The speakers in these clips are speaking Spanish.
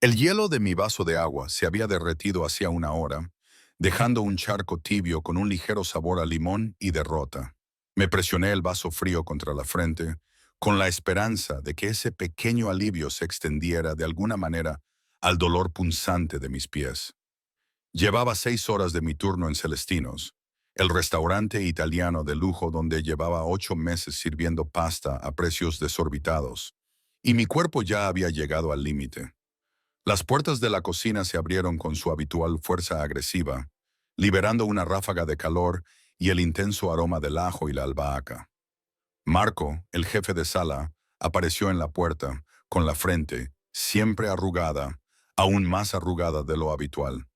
El hielo de mi vaso de agua se había derretido hacía una hora, dejando un charco tibio con un ligero sabor a limón y derrota. Me presioné el vaso frío contra la frente, con la esperanza de que ese pequeño alivio se extendiera de alguna manera al dolor punzante de mis pies. Llevaba 6 horas de mi turno en Celestinos, el restaurante italiano de lujo donde llevaba 8 meses sirviendo pasta a precios desorbitados, y mi cuerpo ya había llegado al límite. Las puertas de la cocina se abrieron con su habitual fuerza agresiva, liberando una ráfaga de calor y el intenso aroma del ajo y la albahaca. Marco, el jefe de sala, apareció en la puerta, con la frente, siempre arrugada, aún más arrugada de lo habitual.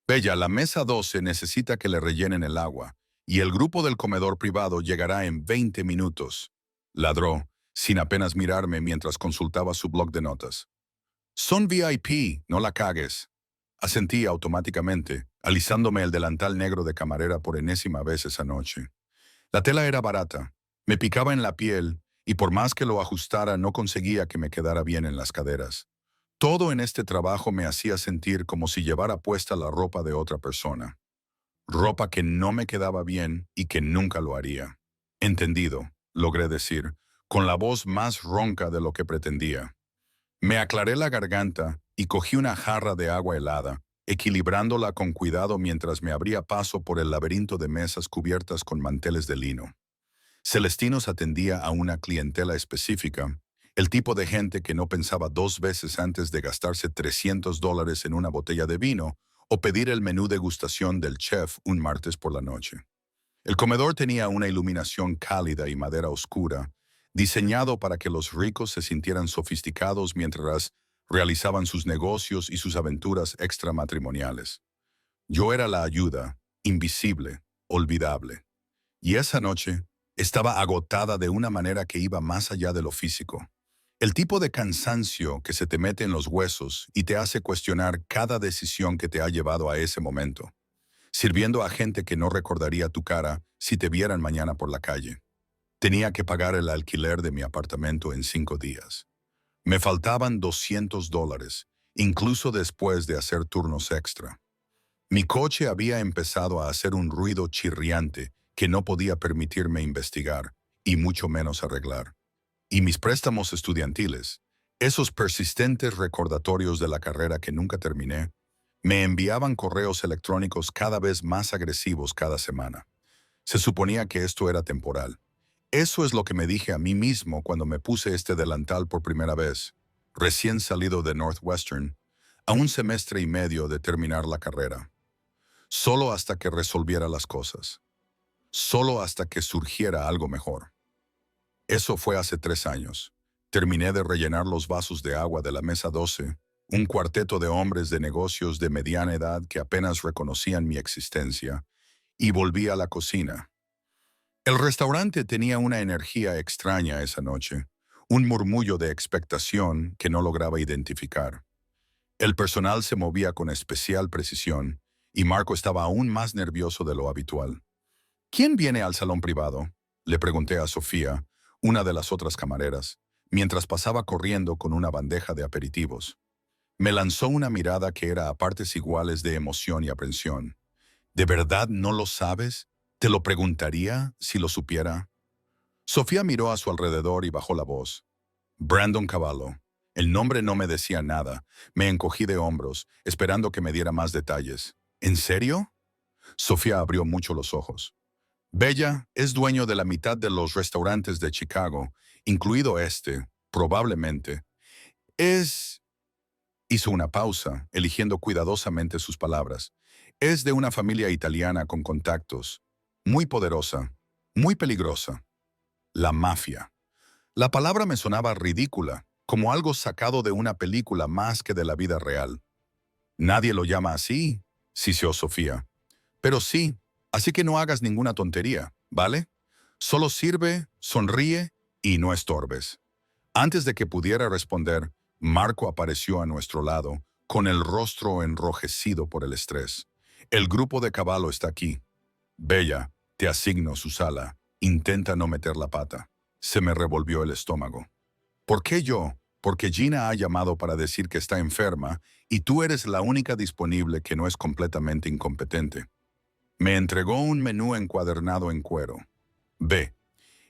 Bella, la mesa 12 necesita que le rellenen el agua, y el grupo del comedor privado llegará en 20 minutos. Ladró, sin apenas mirarme mientras consultaba su bloc de notas. Son VIP, no la cagues. Asentí automáticamente, alisándome el delantal negro de camarera por enésima vez esa noche. La tela era barata, me picaba en la piel, y por más que lo ajustara no conseguía que me quedara bien en las caderas. Todo en este trabajo me hacía sentir como si llevara puesta la ropa de otra persona. Ropa que no me quedaba bien y que nunca lo haría. Entendido, logré decir, con la voz más ronca de lo que pretendía. Me aclaré la garganta y cogí una jarra de agua helada, equilibrándola con cuidado mientras me abría paso por el laberinto de mesas cubiertas con manteles de lino. Celestinos atendía a una clientela específica, el tipo de gente que no pensaba 2 veces antes de gastarse $300 en una botella de vino o pedir el menú degustación del chef un martes por la noche. El comedor tenía una iluminación cálida y madera oscura, diseñado para que los ricos se sintieran sofisticados mientras realizaban sus negocios y sus aventuras extramatrimoniales. Yo era la ayuda, invisible, olvidable. Y esa noche estaba agotada de una manera que iba más allá de lo físico. El tipo de cansancio que se te mete en los huesos y te hace cuestionar cada decisión que te ha llevado a ese momento, sirviendo a gente que no recordaría tu cara si te vieran mañana por la calle. Tenía que pagar el alquiler de mi apartamento en 5 días. Me faltaban $200, incluso después de hacer turnos extra. Mi coche había empezado a hacer un ruido chirriante que no podía permitirme investigar, y mucho menos arreglar. Y mis préstamos estudiantiles, esos persistentes recordatorios de la carrera que nunca terminé, me enviaban correos electrónicos cada vez más agresivos cada semana. Se suponía que esto era temporal. Eso es lo que me dije a mí mismo cuando me puse este delantal por primera vez, recién salido de Northwestern, a un semestre y medio de terminar la carrera. Solo hasta que resolviera las cosas. Solo hasta que surgiera algo mejor. Eso fue hace 3 años. Terminé de rellenar los vasos de agua de la mesa 12, un cuarteto de hombres de negocios de mediana edad que apenas reconocían mi existencia, y volví a la cocina. El restaurante tenía una energía extraña esa noche, un murmullo de expectación que no lograba identificar. El personal se movía con especial precisión, y Marco estaba aún más nervioso de lo habitual. ¿Quién viene al salón privado?, le pregunté a Sofía, una de las otras camareras, mientras pasaba corriendo con una bandeja de aperitivos. Me lanzó una mirada que era a partes iguales de emoción y aprensión. ¿De verdad no lo sabes? ¿Te lo preguntaría si lo supiera? Sofía miró a su alrededor y bajó la voz. Brandon Cavallo. El nombre no me decía nada. Me encogí de hombros, esperando que me diera más detalles. ¿En serio? Sofía abrió mucho los ojos. Bella es dueño de la mitad de los restaurantes de Chicago, incluido este, probablemente. Es... Hizo una pausa, eligiendo cuidadosamente sus palabras. Es de una familia italiana con contactos. Muy poderosa, muy peligrosa. La mafia. La palabra me sonaba ridícula, como algo sacado de una película más que de la vida real. Nadie lo llama así, siseó Sofía. Pero sí, así que no hagas ninguna tontería, ¿vale? Solo sirve, sonríe y no estorbes. Antes de que pudiera responder, Marco apareció a nuestro lado, con el rostro enrojecido por el estrés. El grupo de Cavallo está aquí. Bella, te asigno su sala. Intenta no meter la pata. Se me revolvió el estómago. ¿Por qué yo? porque Gina ha llamado para decir que está enferma y tú eres la única disponible que no es completamente incompetente. Me entregó un menú encuadernado en cuero. B.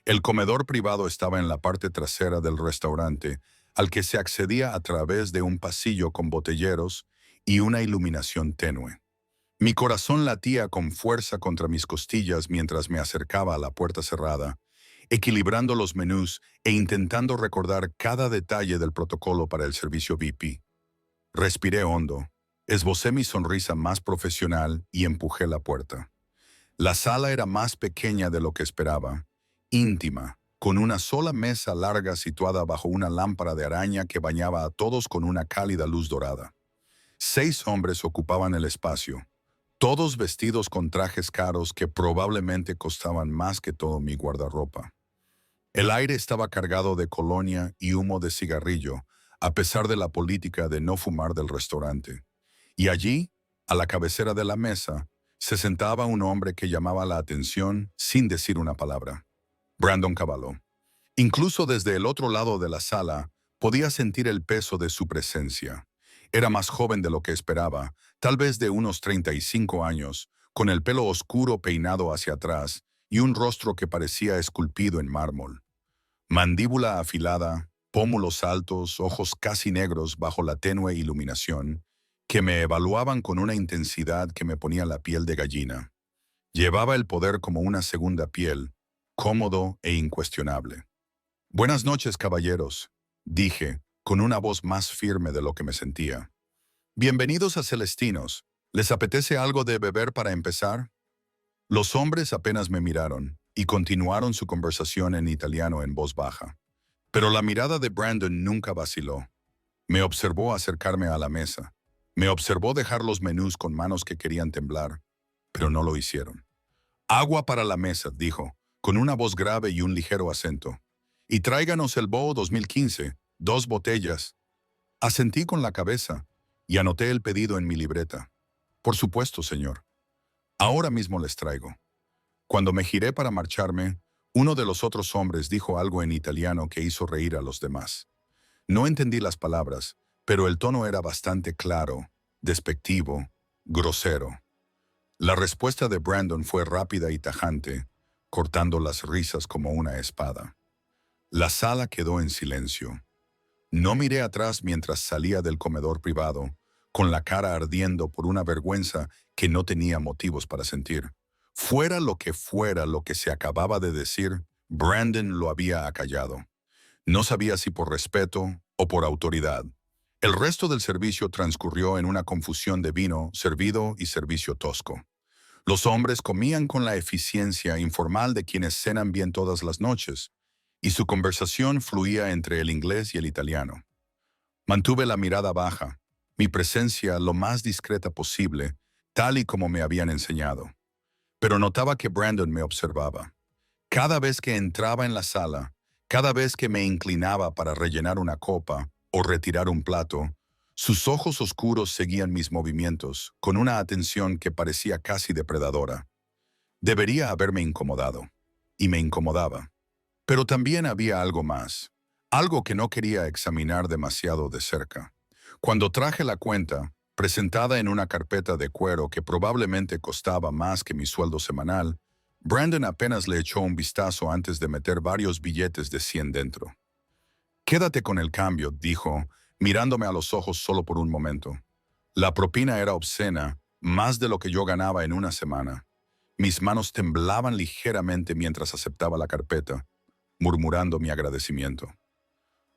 El comedor privado estaba en la parte trasera del restaurante, al que se accedía a través de un pasillo con botelleros y una iluminación tenue. Mi corazón latía con fuerza contra mis costillas mientras me acercaba a la puerta cerrada, equilibrando los menús e intentando recordar cada detalle del protocolo para el servicio VIP. Respiré hondo, esbocé mi sonrisa más profesional y empujé la puerta. La sala era más pequeña de lo que esperaba, íntima, con una sola mesa larga situada bajo una lámpara de araña que bañaba a todos con una cálida luz dorada. 6 hombres ocupaban el espacio, todos vestidos con trajes caros que probablemente costaban más que todo mi guardarropa. El aire estaba cargado de colonia y humo de cigarrillo, a pesar de la política de no fumar del restaurante. Y allí, a la cabecera de la mesa, se sentaba un hombre que llamaba la atención sin decir una palabra. Brandon Cavallo. Incluso desde el otro lado de la sala, podía sentir el peso de su presencia. Era más joven de lo que esperaba, tal vez de unos 35 años, con el pelo oscuro peinado hacia atrás y un rostro que parecía esculpido en mármol. Mandíbula afilada, pómulos altos, ojos casi negros bajo la tenue iluminación, que me evaluaban con una intensidad que me ponía la piel de gallina. Llevaba el poder como una segunda piel, cómodo e incuestionable. «Buenas noches, caballeros», dije, con una voz más firme de lo que me sentía. «Bienvenidos a Celestinos. ¿Les apetece algo de beber para empezar?» Los hombres apenas me miraron y continuaron su conversación en italiano en voz baja. Pero la mirada de Brandon nunca vaciló. Me observó acercarme a la mesa. Me observó dejar los menús con manos que querían temblar, pero no lo hicieron. «Agua para la mesa», dijo, con una voz grave y un ligero acento. «Y tráiganos el Bow 2015, 2 botellas». Asentí con la cabeza y anoté el pedido en mi libreta. «Por supuesto, señor. Ahora mismo les traigo». Cuando me giré para marcharme, uno de los otros hombres dijo algo en italiano que hizo reír a los demás. No entendí las palabras, pero el tono era bastante claro, despectivo, grosero. La respuesta de Brandon fue rápida y tajante, cortando las risas como una espada. La sala quedó en silencio. No miré atrás mientras salía del comedor privado, con la cara ardiendo por una vergüenza que no tenía motivos para sentir. Fuera lo que se acababa de decir, Brandon lo había acallado. No sabía si por respeto o por autoridad. El resto del servicio transcurrió en una confusión de vino servido y servicio tosco. Los hombres comían con la eficiencia informal de quienes cenan bien todas las noches, y su conversación fluía entre el inglés y el italiano. Mantuve la mirada baja, mi presencia lo más discreta posible, tal y como me habían enseñado. Pero notaba que Brandon me observaba. Cada vez que entraba en la sala, cada vez que me inclinaba para rellenar una copa o retirar un plato, sus ojos oscuros seguían mis movimientos con una atención que parecía casi depredadora. Debería haberme incomodado, y me incomodaba. Pero también había algo más, algo que no quería examinar demasiado de cerca. Cuando traje la cuenta, presentada en una carpeta de cuero que probablemente costaba más que mi sueldo semanal, Brandon apenas le echó un vistazo antes de meter varios billetes de 100 dentro. «Quédate con el cambio», dijo, mirándome a los ojos solo por un momento. La propina era obscena, más de lo que yo ganaba en una semana. Mis manos temblaban ligeramente mientras aceptaba la carpeta, murmurando mi agradecimiento.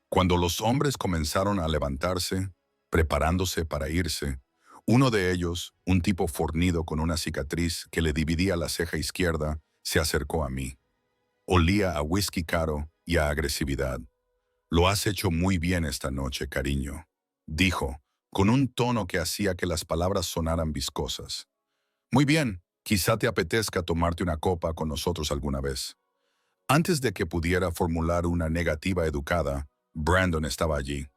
Cuando los hombres comenzaron a levantarse, preparándose para irse, uno de ellos, un tipo fornido con una cicatriz que le dividía la ceja izquierda, se acercó a mí. Olía a whisky caro y a agresividad. «Lo has hecho muy bien esta noche, cariño», dijo, con un tono que hacía que las palabras sonaran viscosas. «Muy bien, quizá te apetezca tomarte una copa con nosotros alguna vez». Antes de que pudiera formular una negativa educada, Brandon estaba allí.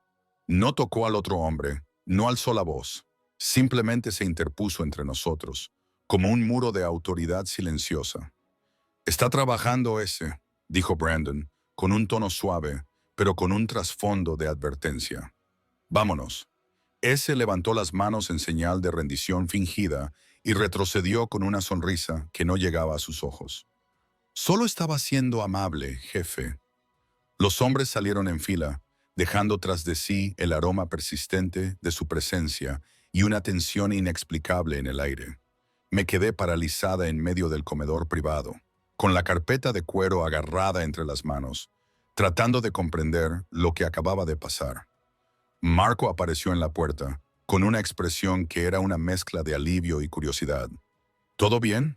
No tocó al otro hombre, no alzó la voz. Simplemente se interpuso entre nosotros, como un muro de autoridad silenciosa. «Está trabajando ese», dijo Brandon, con un tono suave, pero con un trasfondo de advertencia. Vámonos. Ese levantó las manos en señal de rendición fingida y retrocedió con una sonrisa que no llegaba a sus ojos. Solo estaba siendo amable, jefe. Los hombres salieron en fila, dejando tras de sí el aroma persistente de su presencia y una tensión inexplicable en el aire. Me quedé paralizada en medio del comedor privado, con la carpeta de cuero agarrada entre las manos, tratando de comprender lo que acababa de pasar. Marco apareció en la puerta, con una expresión que era una mezcla de alivio y curiosidad. ¿Todo bien?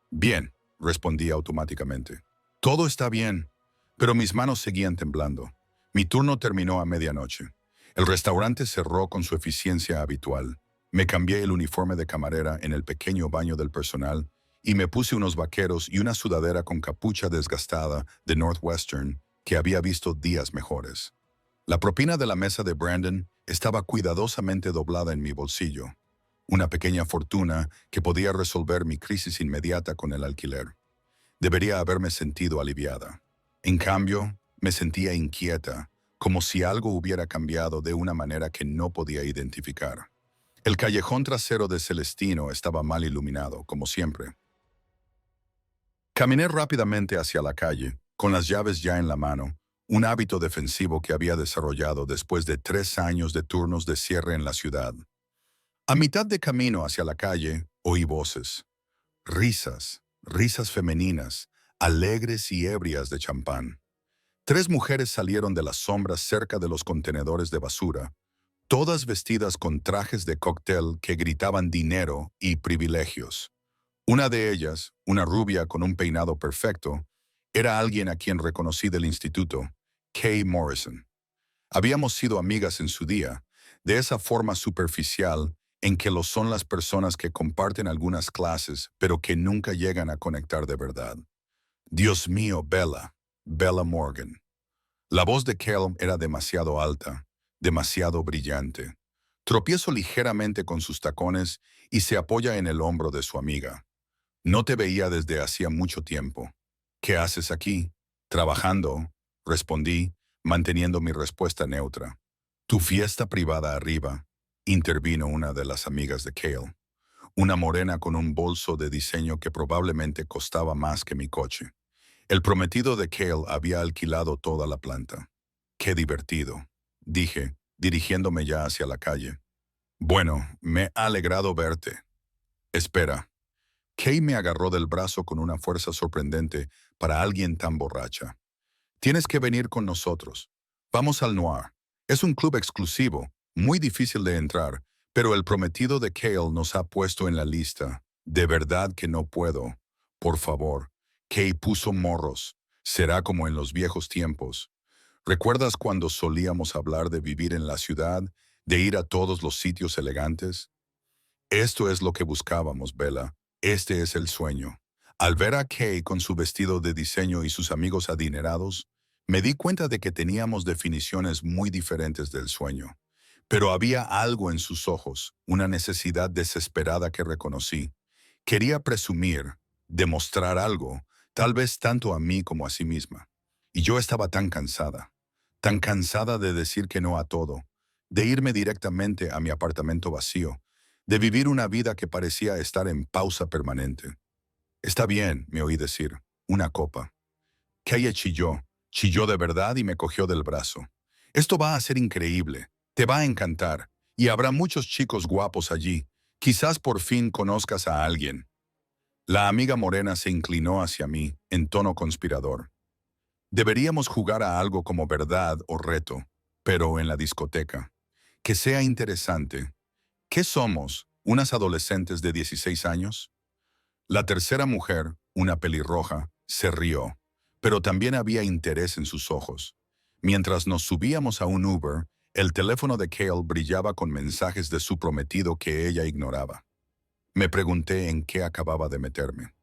Bien, respondí automáticamente. Todo está bien, pero mis manos seguían temblando. Mi turno terminó a medianoche. El restaurante cerró con su eficiencia habitual. Me cambié el uniforme de camarera en el pequeño baño del personal y me puse unos vaqueros y una sudadera con capucha desgastada de Northwestern que había visto días mejores. La propina de la mesa de Brandon estaba cuidadosamente doblada en mi bolsillo. Una pequeña fortuna que podía resolver mi crisis inmediata con el alquiler. Debería haberme sentido aliviada. En cambio, me sentía inquieta, como si algo hubiera cambiado de una manera que no podía identificar. El callejón trasero de Celestino estaba mal iluminado, como siempre. Caminé rápidamente hacia la calle, con las llaves ya en la mano, un hábito defensivo que había desarrollado después de 3 años de turnos de cierre en la ciudad. A mitad de camino hacia la calle, oí voces. Risas femeninas, alegres y ebrias de champán. 3 mujeres salieron de las sombras cerca de los contenedores de basura, todas vestidas con trajes de cóctel que gritaban dinero y privilegios. Una de ellas, una rubia con un peinado perfecto, era alguien a quien reconocí del instituto, Kay Morrison. Habíamos sido amigas en su día, de esa forma superficial en que lo son las personas que comparten algunas clases, pero que nunca llegan a conectar de verdad. Dios mío, Bella Morgan. La voz de Kay era demasiado alta, demasiado brillante. Tropiezo ligeramente con sus tacones y se apoya en el hombro de su amiga. No te veía desde hacía mucho tiempo. ¿Qué haces aquí? Trabajando, respondí, manteniendo mi respuesta neutra. Tu fiesta privada arriba, intervino una de las amigas de Cale, una morena con un bolso de diseño que probablemente costaba más que mi coche. El prometido de Cale había alquilado toda la planta. Qué divertido, dije, dirigiéndome ya hacia la calle. Bueno, me ha alegrado verte. Espera. Kay me agarró del brazo con una fuerza sorprendente para alguien tan borracha. Tienes que venir con nosotros. Vamos al Noir. Es un club exclusivo, muy difícil de entrar, pero el prometido de Cale nos ha puesto en la lista. De verdad que no puedo. Por favor. Kay puso morros. Será como en los viejos tiempos. ¿Recuerdas cuando solíamos hablar de vivir en la ciudad, de ir a todos los sitios elegantes? Esto es lo que buscábamos, Bella. Este es el sueño. Al ver a Kay con su vestido de diseño y sus amigos adinerados, me di cuenta de que teníamos definiciones muy diferentes del sueño. Pero había algo en sus ojos, una necesidad desesperada que reconocí. Quería presumir, demostrar algo, tal vez tanto a mí como a sí misma. Y yo estaba tan cansada de decir que no a todo, de irme directamente a mi apartamento vacío, de vivir una vida que parecía estar en pausa permanente. Está bien, me oí decir, una copa. Kay chilló de verdad y me cogió del brazo. Esto va a ser increíble, te va a encantar, y habrá muchos chicos guapos allí. Quizás por fin conozcas a alguien. La amiga morena se inclinó hacia mí, en tono conspirador. Deberíamos jugar a algo como verdad o reto, pero en la discoteca. Que sea interesante. ¿Qué somos? ¿Unas adolescentes de 16 años? La tercera mujer, una pelirroja, se rió, pero también había interés en sus ojos. Mientras nos subíamos a un Uber, el teléfono de Cale brillaba con mensajes de su prometido que ella ignoraba. Me pregunté en qué acababa de meterme.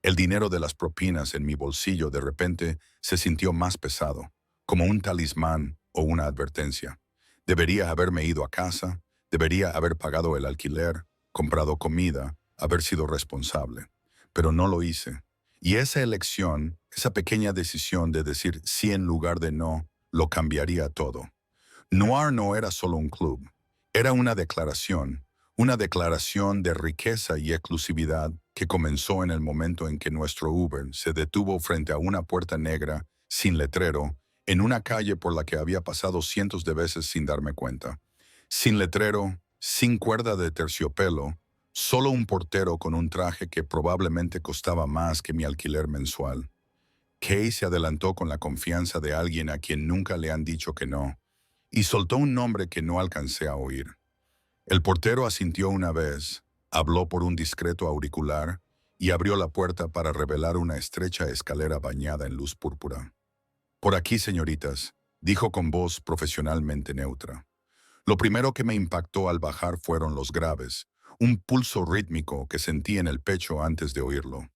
El dinero de las propinas en mi bolsillo de repente se sintió más pesado, como un talismán o una advertencia. Debería haberme ido a casa, debería haber pagado el alquiler, comprado comida, haber sido responsable. Pero no lo hice. Y esa elección, esa pequeña decisión de decir sí en lugar de no, lo cambiaría todo. Noir no era solo un club, era una declaración de riqueza y exclusividad que comenzó en el momento en que nuestro Uber se detuvo frente a una puerta negra, sin letrero, en una calle por la que había pasado cientos de veces sin darme cuenta. Sin letrero, sin cuerda de terciopelo, solo un portero con un traje que probablemente costaba más que mi alquiler mensual. Kay se adelantó con la confianza de alguien a quien nunca le han dicho que no, y soltó un nombre que no alcancé a oír. El portero asintió una vez, habló por un discreto auricular y abrió la puerta para revelar una estrecha escalera bañada en luz púrpura. «Por aquí, señoritas», dijo con voz profesionalmente neutra. Lo primero que me impactó al bajar fueron los graves, un pulso rítmico que sentí en el pecho antes de oírlo.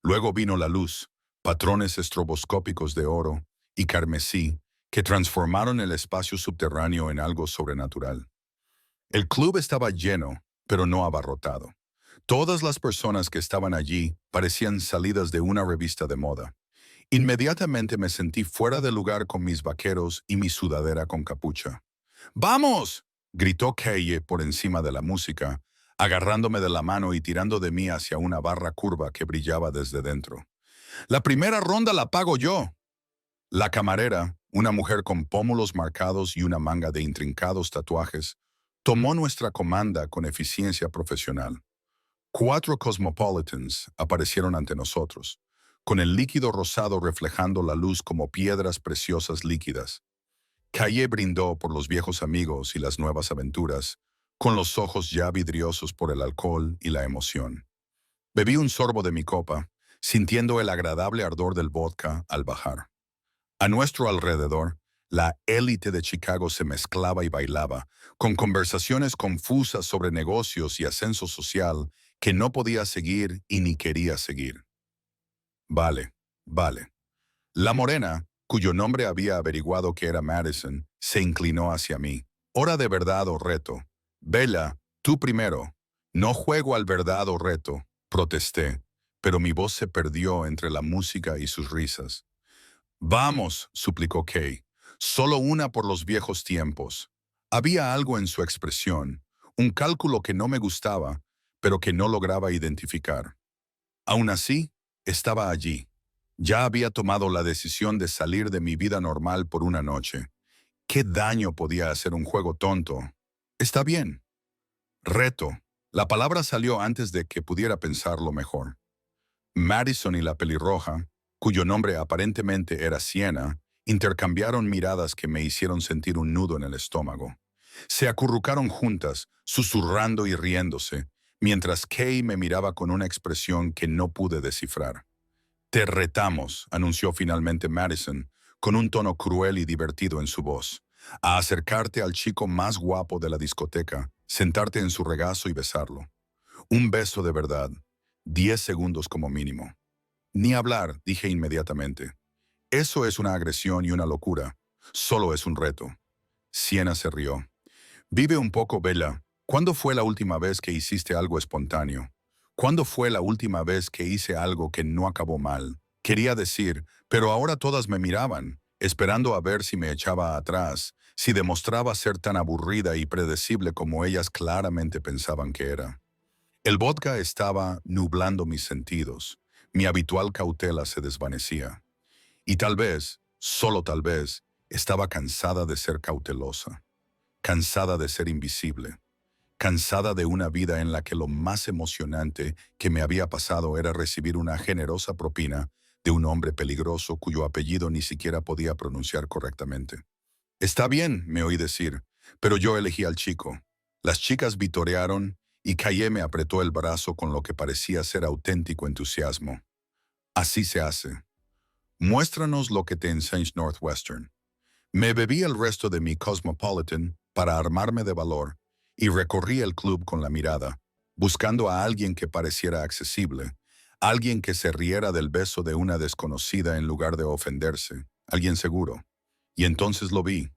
Luego vino la luz, patrones estroboscópicos de oro y carmesí que transformaron el espacio subterráneo en algo sobrenatural. El club estaba lleno, pero no abarrotado. Todas las personas que estaban allí parecían salidas de una revista de moda. Inmediatamente me sentí fuera de lugar con mis vaqueros y mi sudadera con capucha. ¡Vamos!, gritó Kaye por encima de la música, agarrándome de la mano y tirando de mí hacia una barra curva que brillaba desde dentro. «La primera ronda la pago yo». La camarera, una mujer con pómulos marcados y una manga de intrincados tatuajes, tomó nuestra comanda con eficiencia profesional. 4 Cosmopolitans aparecieron ante nosotros, con el líquido rosado reflejando la luz como piedras preciosas líquidas. Kaye brindó por los viejos amigos y las nuevas aventuras, con los ojos ya vidriosos por el alcohol y la emoción. Bebí un sorbo de mi copa, sintiendo el agradable ardor del vodka al bajar. A nuestro alrededor, la élite de Chicago se mezclaba y bailaba, con conversaciones confusas sobre negocios y ascenso social que no podía seguir y ni quería seguir. Vale, vale. La morena, cuyo nombre había averiguado que era Madison, se inclinó hacia mí. «Hora de verdad o reto». «Bella, tú primero». «No juego al verdad o reto», protesté, pero mi voz se perdió entre la música y sus risas. «Vamos», suplicó Kay, «solo una por los viejos tiempos». Había algo en su expresión, un cálculo que no me gustaba, pero que no lograba identificar. Aún así, estaba allí. Ya había tomado la decisión de salir de mi vida normal por una noche. ¿Qué daño podía hacer un juego tonto? Está bien. Reto. La palabra salió antes de que pudiera pensarlo mejor. Madison y la pelirroja, cuyo nombre aparentemente era Siena, intercambiaron miradas que me hicieron sentir un nudo en el estómago. Se acurrucaron juntas, susurrando y riéndose, mientras Kay me miraba con una expresión que no pude descifrar. «Te retamos», anunció finalmente Madison, con un tono cruel y divertido en su voz, «a acercarte al chico más guapo de la discoteca, sentarte en su regazo y besarlo. Un beso de verdad, 10 segundos como mínimo». «Ni hablar», dije inmediatamente. «Eso es una agresión y una locura. Solo es un reto». Siena se rió. «Vive un poco, Bella. ¿Cuándo fue la última vez que hiciste algo espontáneo? ¿Cuándo fue la última vez que hice algo que no acabó mal? Quería decir, pero ahora todas me miraban, esperando a ver si me echaba atrás, si demostraba ser tan aburrida y predecible como ellas claramente pensaban que era». El vodka estaba nublando mis sentidos. Mi habitual cautela se desvanecía. Y tal vez, solo tal vez, estaba cansada de ser cautelosa, cansada de ser invisible, cansada de una vida en la que lo más emocionante que me había pasado era recibir una generosa propina de un hombre peligroso cuyo apellido ni siquiera podía pronunciar correctamente. «Está bien», me oí decir, pero yo elegí al chico. Las chicas vitorearon y Kaye me apretó el brazo con lo que parecía ser auténtico entusiasmo. «Así se hace. Muéstranos lo que te enseña Northwestern». Me bebí el resto de mi Cosmopolitan para armarme de valor y recorrí el club con la mirada, buscando a alguien que pareciera accesible, alguien que se riera del beso de una desconocida en lugar de ofenderse, alguien seguro. Y entonces lo vi.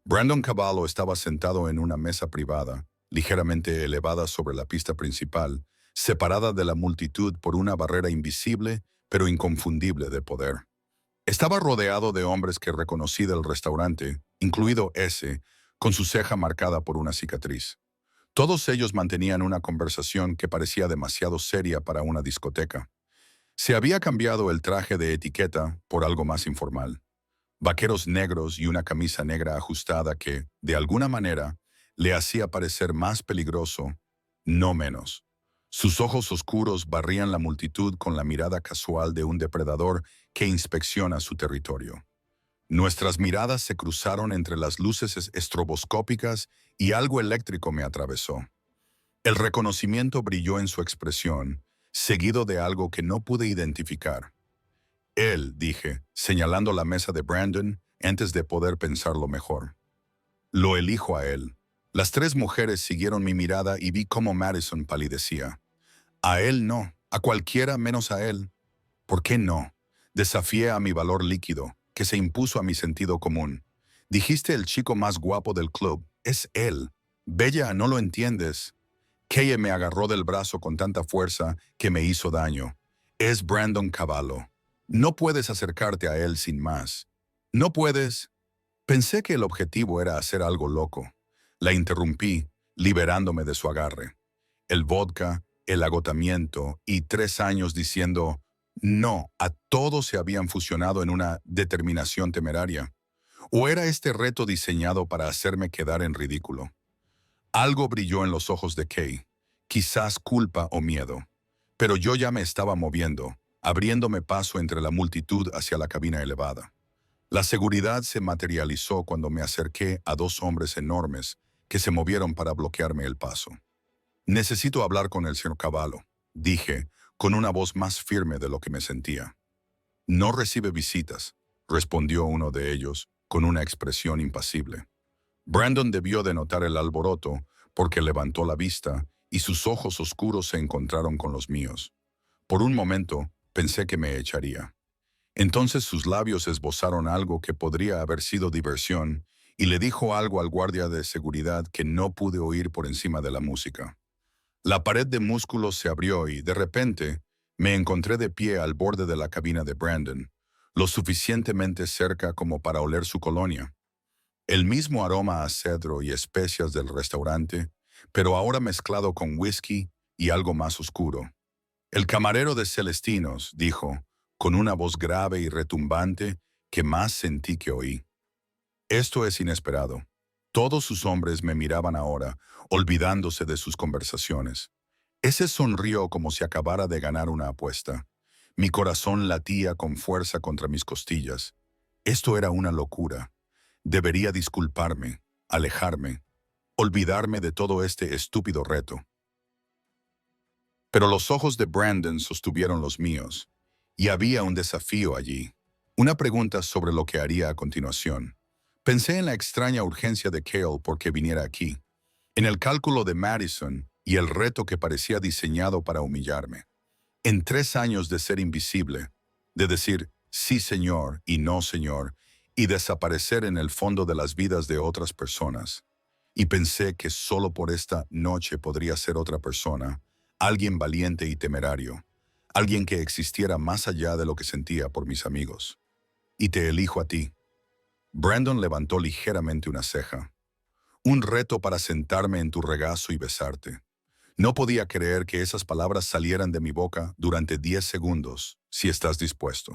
Brandon Cavallo estaba sentado en una mesa privada, ligeramente elevada sobre la pista principal, separada de la multitud por una barrera invisible pero inconfundible de poder. Estaba rodeado de hombres que reconocí del restaurante, incluido ese, con su ceja marcada por una cicatriz. Todos ellos mantenían una conversación que parecía demasiado seria para una discoteca. Se había cambiado el traje de etiqueta por algo más informal. Vaqueros negros y una camisa negra ajustada que, de alguna manera, le hacía parecer más peligroso, no menos. Sus ojos oscuros barrían la multitud con la mirada casual de un depredador que inspecciona su territorio. Nuestras miradas se cruzaron entre las luces estroboscópicas y algo eléctrico me atravesó. El reconocimiento brilló en su expresión, seguido de algo que no pude identificar. Él, dije, señalando la mesa de Brandon antes de poder pensarlo mejor. Lo elijo a él. Las tres mujeres siguieron mi mirada y vi cómo Madison palidecía. A él no, a cualquiera menos a él. ¿Por qué no? Desafié a mi valor líquido, que se impuso a mi sentido común. Dijiste el chico más guapo del club. Es él. Bella, no lo entiendes. Kay me agarró del brazo con tanta fuerza que me hizo daño. Es Brandon Cavallo. No puedes acercarte a él sin más. No puedes. Pensé que el objetivo era hacer algo loco. La interrumpí, liberándome de su agarre. El vodka, el agotamiento y 3 años diciendo no a todo se habían fusionado en una determinación temeraria. ¿O era este reto diseñado para hacerme quedar en ridículo? Algo brilló en los ojos de Kay, quizás culpa o miedo. Pero yo ya me estaba moviendo, abriéndome paso entre la multitud hacia la cabina elevada. La seguridad se materializó cuando me acerqué a 2 hombres enormes que se movieron para bloquearme el paso. Necesito hablar con el señor Cavallo, dije, con una voz más firme de lo que me sentía. No recibe visitas, respondió uno de ellos, con una expresión impasible. Brandon debió de notar el alboroto porque levantó la vista y sus ojos oscuros se encontraron con los míos. Por un momento pensé que me echaría. Entonces sus labios esbozaron algo que podría haber sido diversión y le dijo algo al guardia de seguridad que no pude oír por encima de la música. La pared de músculos se abrió y, de repente, me encontré de pie al borde de la cabina de Brandon, lo suficientemente cerca como para oler su colonia. El mismo aroma a cedro y especias del restaurante, pero ahora mezclado con whisky y algo más oscuro. El camarero de Celestinos, dijo, con una voz grave y retumbante que más sentí que oí. Esto es inesperado. Todos sus hombres me miraban ahora, olvidándose de sus conversaciones. Ese sonrió como si acabara de ganar una apuesta. Mi corazón latía con fuerza contra mis costillas. Esto era una locura. Debería disculparme, alejarme, olvidarme de todo este estúpido reto. Pero los ojos de Brandon sostuvieron los míos, y había un desafío allí, una pregunta sobre lo que haría a continuación. Pensé en la extraña urgencia de Cale porque viniera aquí, en el cálculo de Madison y el reto que parecía diseñado para humillarme. En 3 años de ser invisible, de decir sí señor y no señor, y desaparecer en el fondo de las vidas de otras personas. Y pensé que solo por esta noche podría ser otra persona, alguien valiente y temerario, alguien que existiera más allá de lo que sentía por mis amigos. Y te elijo a ti. Brandon levantó ligeramente una ceja. Un reto para sentarme en tu regazo y besarte. No podía creer que esas palabras salieran de mi boca durante 10 segundos, si estás dispuesto.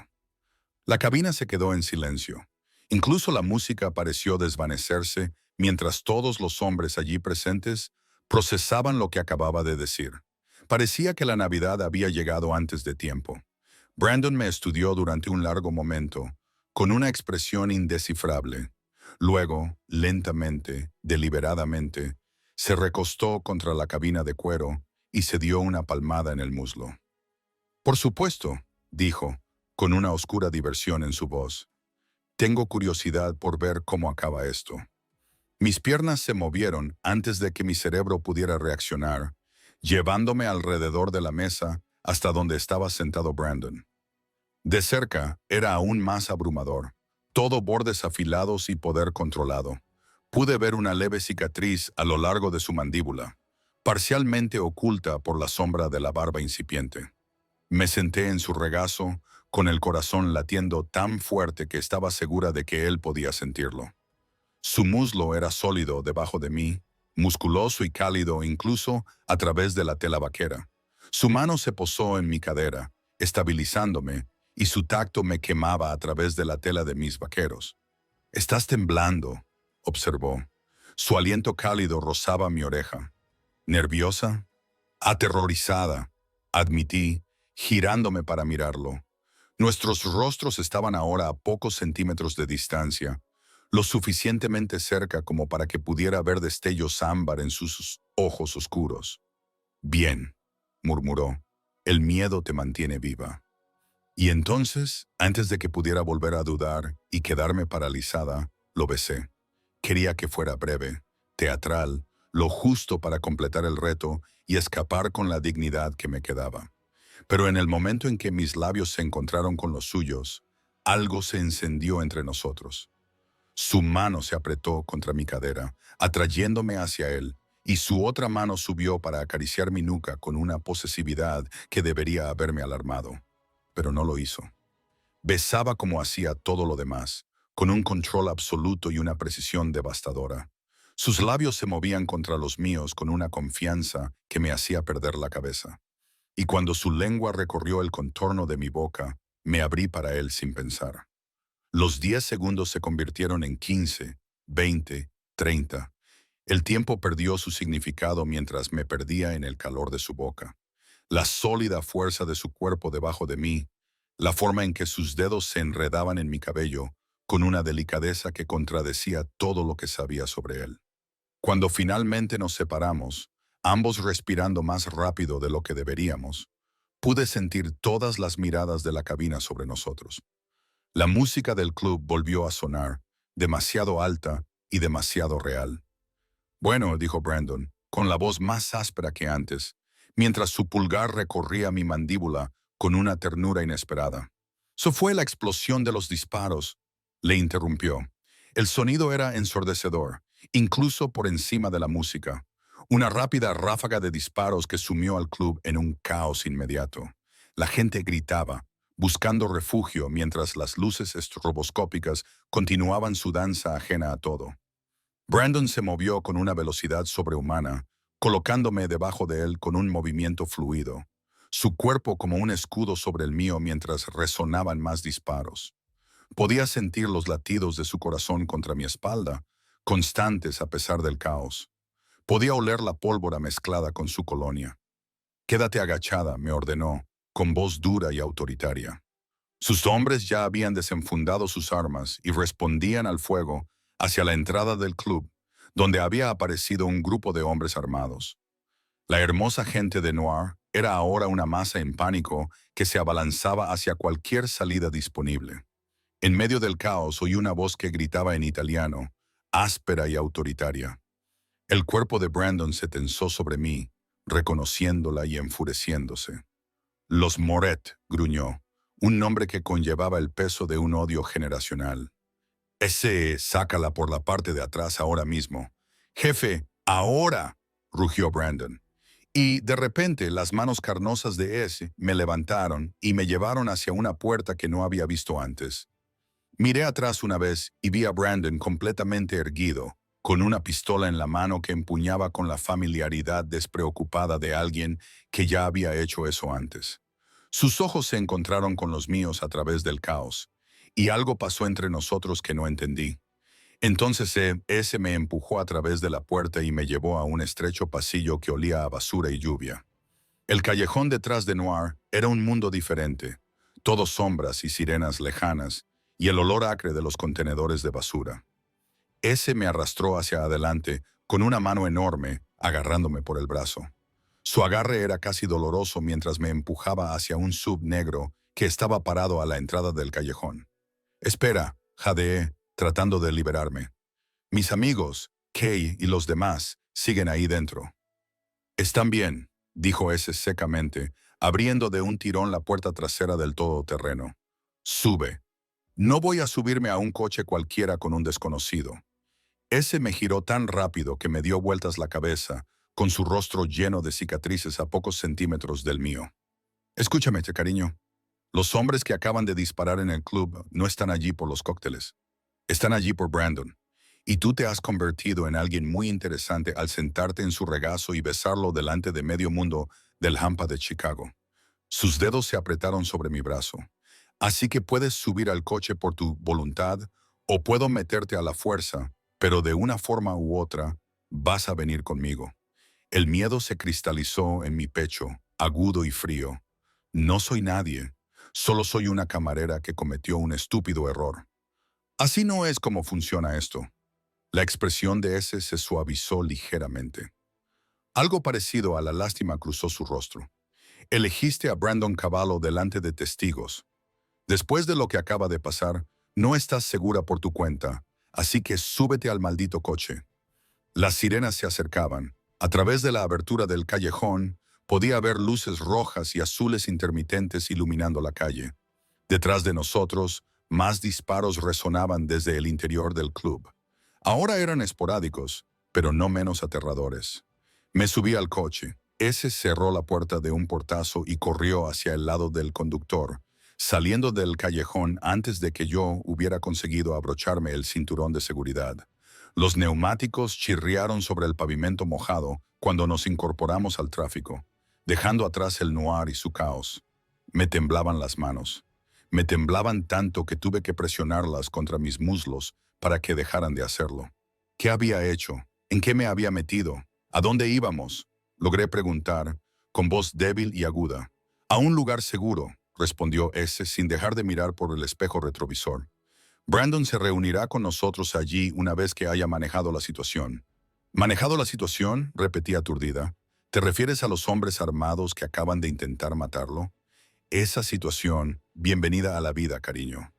La cabina se quedó en silencio. Incluso la música pareció desvanecerse mientras todos los hombres allí presentes procesaban lo que acababa de decir. Parecía que la Navidad había llegado antes de tiempo. Brandon me estudió durante un largo momento, con una expresión indescifrable. Luego, lentamente, deliberadamente, se recostó contra la cabina de cuero y se dio una palmada en el muslo. Por supuesto, dijo, con una oscura diversión en su voz. Tengo curiosidad por ver cómo acaba esto. Mis piernas se movieron antes de que mi cerebro pudiera reaccionar, llevándome alrededor de la mesa hasta donde estaba sentado Brandon. De cerca era aún más abrumador, todo bordes afilados y poder controlado. Pude ver una leve cicatriz a lo largo de su mandíbula, parcialmente oculta por la sombra de la barba incipiente. Me senté en su regazo, con el corazón latiendo tan fuerte que estaba segura de que él podía sentirlo. Su muslo era sólido debajo de mí, musculoso y cálido incluso a través de la tela vaquera. Su mano se posó en mi cadera, estabilizándome, y su tacto me quemaba a través de la tela de mis vaqueros. «Estás temblando», observó. Su aliento cálido rozaba mi oreja. «¿Nerviosa?» «Aterrorizada», admití, girándome para mirarlo. Nuestros rostros estaban ahora a pocos centímetros de distancia, lo suficientemente cerca como para que pudiera ver destellos ámbar en sus ojos oscuros. «Bien», murmuró, «el miedo te mantiene viva». Y entonces, antes de que pudiera volver a dudar y quedarme paralizada, lo besé. Quería que fuera breve, teatral, lo justo para completar el reto y escapar con la dignidad que me quedaba. Pero en el momento en que mis labios se encontraron con los suyos, algo se encendió entre nosotros. Su mano se apretó contra mi cadera, atrayéndome hacia él, y su otra mano subió para acariciar mi nuca con una posesividad que debería haberme alarmado. Pero no lo hizo. Besaba como hacía todo lo demás, con un control absoluto y una precisión devastadora. Sus labios se movían contra los míos con una confianza que me hacía perder la cabeza. Y cuando su lengua recorrió el contorno de mi boca, me abrí para él sin pensar. Los 10 segundos se convirtieron en 15, 20, 30. El tiempo perdió su significado mientras me perdía en el calor de su boca. La sólida fuerza de su cuerpo debajo de mí, la forma en que sus dedos se enredaban en mi cabello, con una delicadeza que contradecía todo lo que sabía sobre él. Cuando finalmente nos separamos, ambos respirando más rápido de lo que deberíamos, pude sentir todas las miradas de la cabina sobre nosotros. La música del club volvió a sonar, demasiado alta y demasiado real. «Bueno», dijo Brandon, con la voz más áspera que antes, mientras su pulgar recorría mi mandíbula con una ternura inesperada. «Eso fue la explosión de los disparos», le interrumpió. El sonido era ensordecedor, incluso por encima de la música. Una rápida ráfaga de disparos que sumió al club en un caos inmediato. La gente gritaba, buscando refugio mientras las luces estroboscópicas continuaban su danza ajena a todo. Brandon se movió con una velocidad sobrehumana, colocándome debajo de él con un movimiento fluido, su cuerpo como un escudo sobre el mío mientras resonaban más disparos. Podía sentir los latidos de su corazón contra mi espalda, constantes a pesar del caos. Podía oler la pólvora mezclada con su colonia. «Quédate agachada», me ordenó, con voz dura y autoritaria. Sus hombres ya habían desenfundado sus armas y respondían al fuego hacia la entrada del club, donde había aparecido un grupo de hombres armados. La hermosa gente de Noir era ahora una masa en pánico que se abalanzaba hacia cualquier salida disponible. En medio del caos oí una voz que gritaba en italiano, áspera y autoritaria. El cuerpo de Brandon se tensó sobre mí, reconociéndola y enfureciéndose. «Los Moret», gruñó, un nombre que conllevaba el peso de un odio generacional. «Ese, sácala por la parte de atrás ahora mismo». «Jefe, ahora», rugió Brandon. Y de repente las manos carnosas de ese me levantaron y me llevaron hacia una puerta que no había visto antes. Miré atrás una vez y vi a Brandon completamente erguido, con una pistola en la mano que empuñaba con la familiaridad despreocupada de alguien que ya había hecho eso antes. Sus ojos se encontraron con los míos a través del caos, y algo pasó entre nosotros que no entendí. Entonces ese me empujó a través de la puerta y me llevó a un estrecho pasillo que olía a basura y lluvia. El callejón detrás de Noir era un mundo diferente, todo sombras y sirenas lejanas, y el olor acre de los contenedores de basura. Ese me arrastró hacia adelante con una mano enorme, agarrándome por el brazo. Su agarre era casi doloroso mientras me empujaba hacia un sub negro que estaba parado a la entrada del callejón. «Espera», jadeé, tratando de liberarme. «Mis amigos, Kay y los demás, siguen ahí dentro». «Están bien», dijo ese secamente, abriendo de un tirón la puerta trasera del todoterreno. «Sube». «No voy a subirme a un coche cualquiera con un desconocido». Ese me giró tan rápido que me dio vueltas la cabeza, con su rostro lleno de cicatrices a pocos centímetros del mío. «Escúchame, cariño». Los hombres que acaban de disparar en el club no están allí por los cócteles. Están allí por Brandon. Y tú te has convertido en alguien muy interesante al sentarte en su regazo y besarlo delante de medio mundo del Hampa de Chicago. Sus dedos se apretaron sobre mi brazo. Así que puedes subir al coche por tu voluntad o puedo meterte a la fuerza, pero de una forma u otra vas a venir conmigo. El miedo se cristalizó en mi pecho, agudo y frío. No soy nadie, solo soy una camarera que cometió un estúpido error. Así no es como funciona esto. La expresión de ese se suavizó ligeramente. Algo parecido a la lástima cruzó su rostro. Elegiste a Brandon Cavallo delante de testigos. Después de lo que acaba de pasar, no estás segura por tu cuenta, así que súbete al maldito coche. Las sirenas se acercaban. A través de la abertura del callejón, podía ver luces rojas y azules intermitentes iluminando la calle. Detrás de nosotros, más disparos resonaban desde el interior del club. Ahora eran esporádicos, pero no menos aterradores. Me subí al coche. Ese cerró la puerta de un portazo y corrió hacia el lado del conductor, saliendo del callejón antes de que yo hubiera conseguido abrocharme el cinturón de seguridad. Los neumáticos chirriaron sobre el pavimento mojado cuando nos incorporamos al tráfico, dejando atrás el noir y su caos. Me temblaban las manos. Me temblaban tanto que tuve que presionarlas contra mis muslos para que dejaran de hacerlo. ¿Qué había hecho? ¿En qué me había metido? ¿A dónde íbamos? Logré preguntar, con voz débil y aguda. A un lugar seguro, respondió ese sin dejar de mirar por el espejo retrovisor. Brandon se reunirá con nosotros allí una vez que haya manejado la situación. ¿Manejado la situación?, repetí aturdida. ¿Te refieres a los hombres armados que acaban de intentar matarlo? Esa situación, bienvenida a la vida, cariño.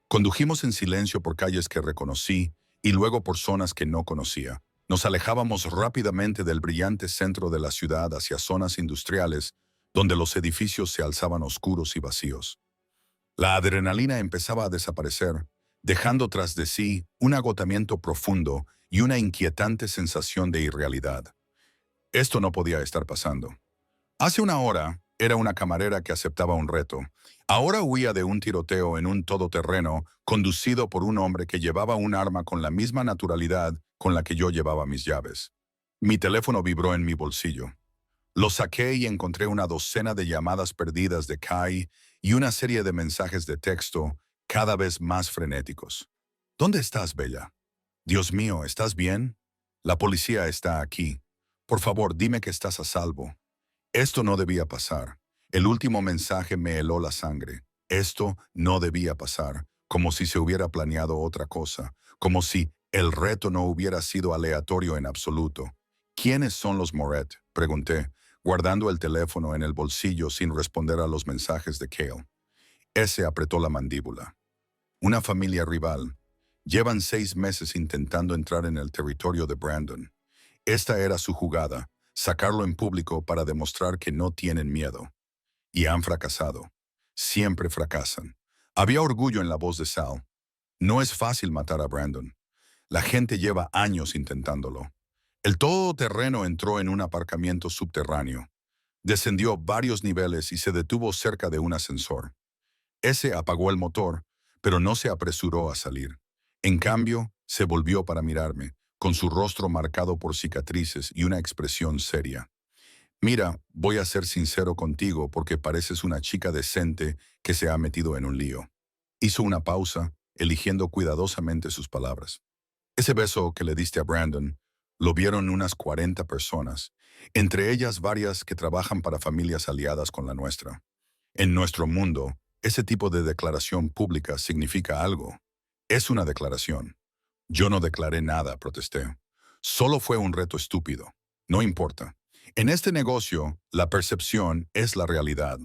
Condujimos en silencio por calles que reconocí y luego por zonas que no conocía. Nos alejábamos rápidamente del brillante centro de la ciudad hacia zonas industriales, donde los edificios se alzaban oscuros y vacíos. La adrenalina empezaba a desaparecer, dejando tras de sí un agotamiento profundo y una inquietante sensación de irrealidad. Esto no podía estar pasando. Hace una hora era una camarera que aceptaba un reto. Ahora huía de un tiroteo en un todoterreno conducido por un hombre que llevaba un arma con la misma naturalidad con la que yo llevaba mis llaves. Mi teléfono vibró en mi bolsillo. Lo saqué y encontré una docena de llamadas perdidas de Kai y una serie de mensajes de texto cada vez más frenéticos. ¿Dónde estás, Bella? Dios mío, ¿estás bien? La policía está aquí. Por favor, dime que estás a salvo. Esto no debía pasar. El último mensaje me heló la sangre. Esto no debía pasar, como si se hubiera planeado otra cosa, como si el reto no hubiera sido aleatorio en absoluto. ¿Quiénes son los Moret?, pregunté, guardando el teléfono en el bolsillo sin responder a los mensajes de Cale. Ese apretó la mandíbula. Una familia rival. Llevan 6 meses intentando entrar en el territorio de Brandon. Esta era su jugada, sacarlo en público para demostrar que no tienen miedo. Y han fracasado. Siempre fracasan. Había orgullo en la voz de Sal. No es fácil matar a Brandon. La gente lleva años intentándolo. El todoterreno entró en un aparcamiento subterráneo. Descendió varios niveles y se detuvo cerca de un ascensor. Ese apagó el motor, pero no se apresuró a salir. En cambio, se volvió para mirarme, con su rostro marcado por cicatrices y una expresión seria. Mira, voy a ser sincero contigo porque pareces una chica decente que se ha metido en un lío. Hizo una pausa, eligiendo cuidadosamente sus palabras. Ese beso que le diste a Brandon, lo vieron unas 40 personas, entre ellas varias que trabajan para familias aliadas con la nuestra. En nuestro mundo, ese tipo de declaración pública significa algo. Es una declaración. Yo no declaré nada, protesté. Solo fue un reto estúpido. No importa. En este negocio, la percepción es la realidad.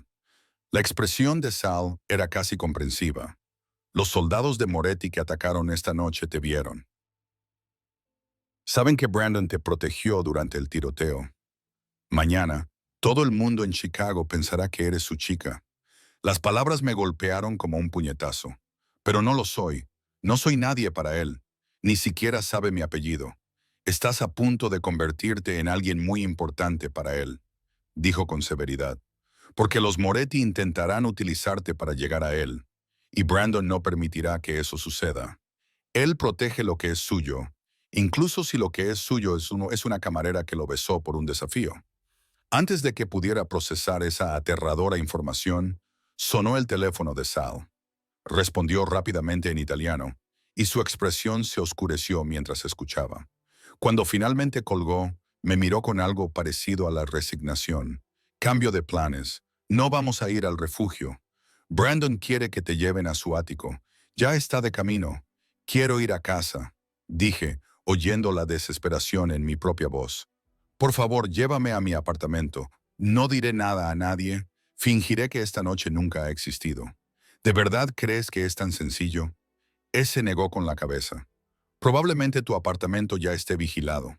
La expresión de Sal era casi comprensiva. Los soldados de Moretti que atacaron esta noche te vieron. Saben que Brandon te protegió durante el tiroteo. Mañana, todo el mundo en Chicago pensará que eres su chica. Las palabras me golpearon como un puñetazo. Pero no lo soy. No soy nadie para él. Ni siquiera sabe mi apellido. Estás a punto de convertirte en alguien muy importante para él, dijo con severidad. porque los Moretti intentarán utilizarte para llegar a él, y Brandon no permitirá que eso suceda. Él protege lo que es suyo, incluso si lo que es suyo es una camarera que lo besó por un desafío. Antes de que pudiera procesar esa aterradora información, sonó el teléfono de Sal. Respondió rápidamente en italiano, y su expresión se oscureció mientras escuchaba. Cuando finalmente colgó, me miró con algo parecido a la resignación. Cambio de planes. No vamos a ir al refugio. Brandon quiere que te lleven a su ático. Ya está de camino. Quiero ir a casa, dije, oyendo la desesperación en mi propia voz. Por favor, llévame a mi apartamento. No diré nada a nadie. Fingiré que esta noche nunca ha existido. ¿De verdad crees que es tan sencillo? Él se negó con la cabeza. Probablemente tu apartamento ya esté vigilado.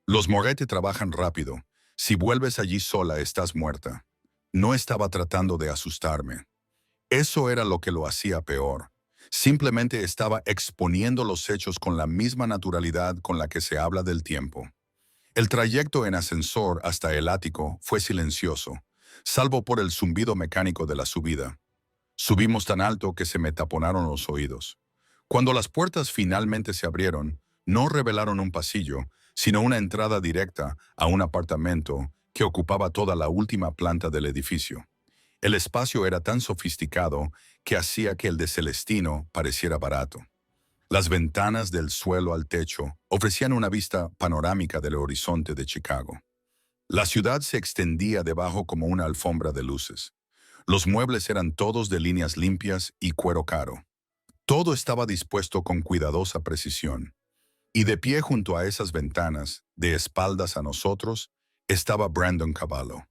Los Moretti trabajan rápido. Si vuelves allí sola, estás muerta. No estaba tratando de asustarme. Eso era lo que lo hacía peor. Simplemente estaba exponiendo los hechos con la misma naturalidad con la que se habla del tiempo. El trayecto en ascensor hasta el ático fue silencioso, salvo por el zumbido mecánico de la subida. Subimos tan alto que se me taponaron los oídos. Cuando las puertas finalmente se abrieron, no revelaron un pasillo, sino una entrada directa a un apartamento que ocupaba toda la última planta del edificio. El espacio era tan sofisticado que hacía que el de Celestino pareciera barato. Las ventanas del suelo al techo ofrecían una vista panorámica del horizonte de Chicago. La ciudad se extendía debajo como una alfombra de luces. Los muebles eran todos de líneas limpias y cuero caro. Todo estaba dispuesto con cuidadosa precisión. Y de pie junto a esas ventanas, de espaldas a nosotros, estaba Brandon Cavallo.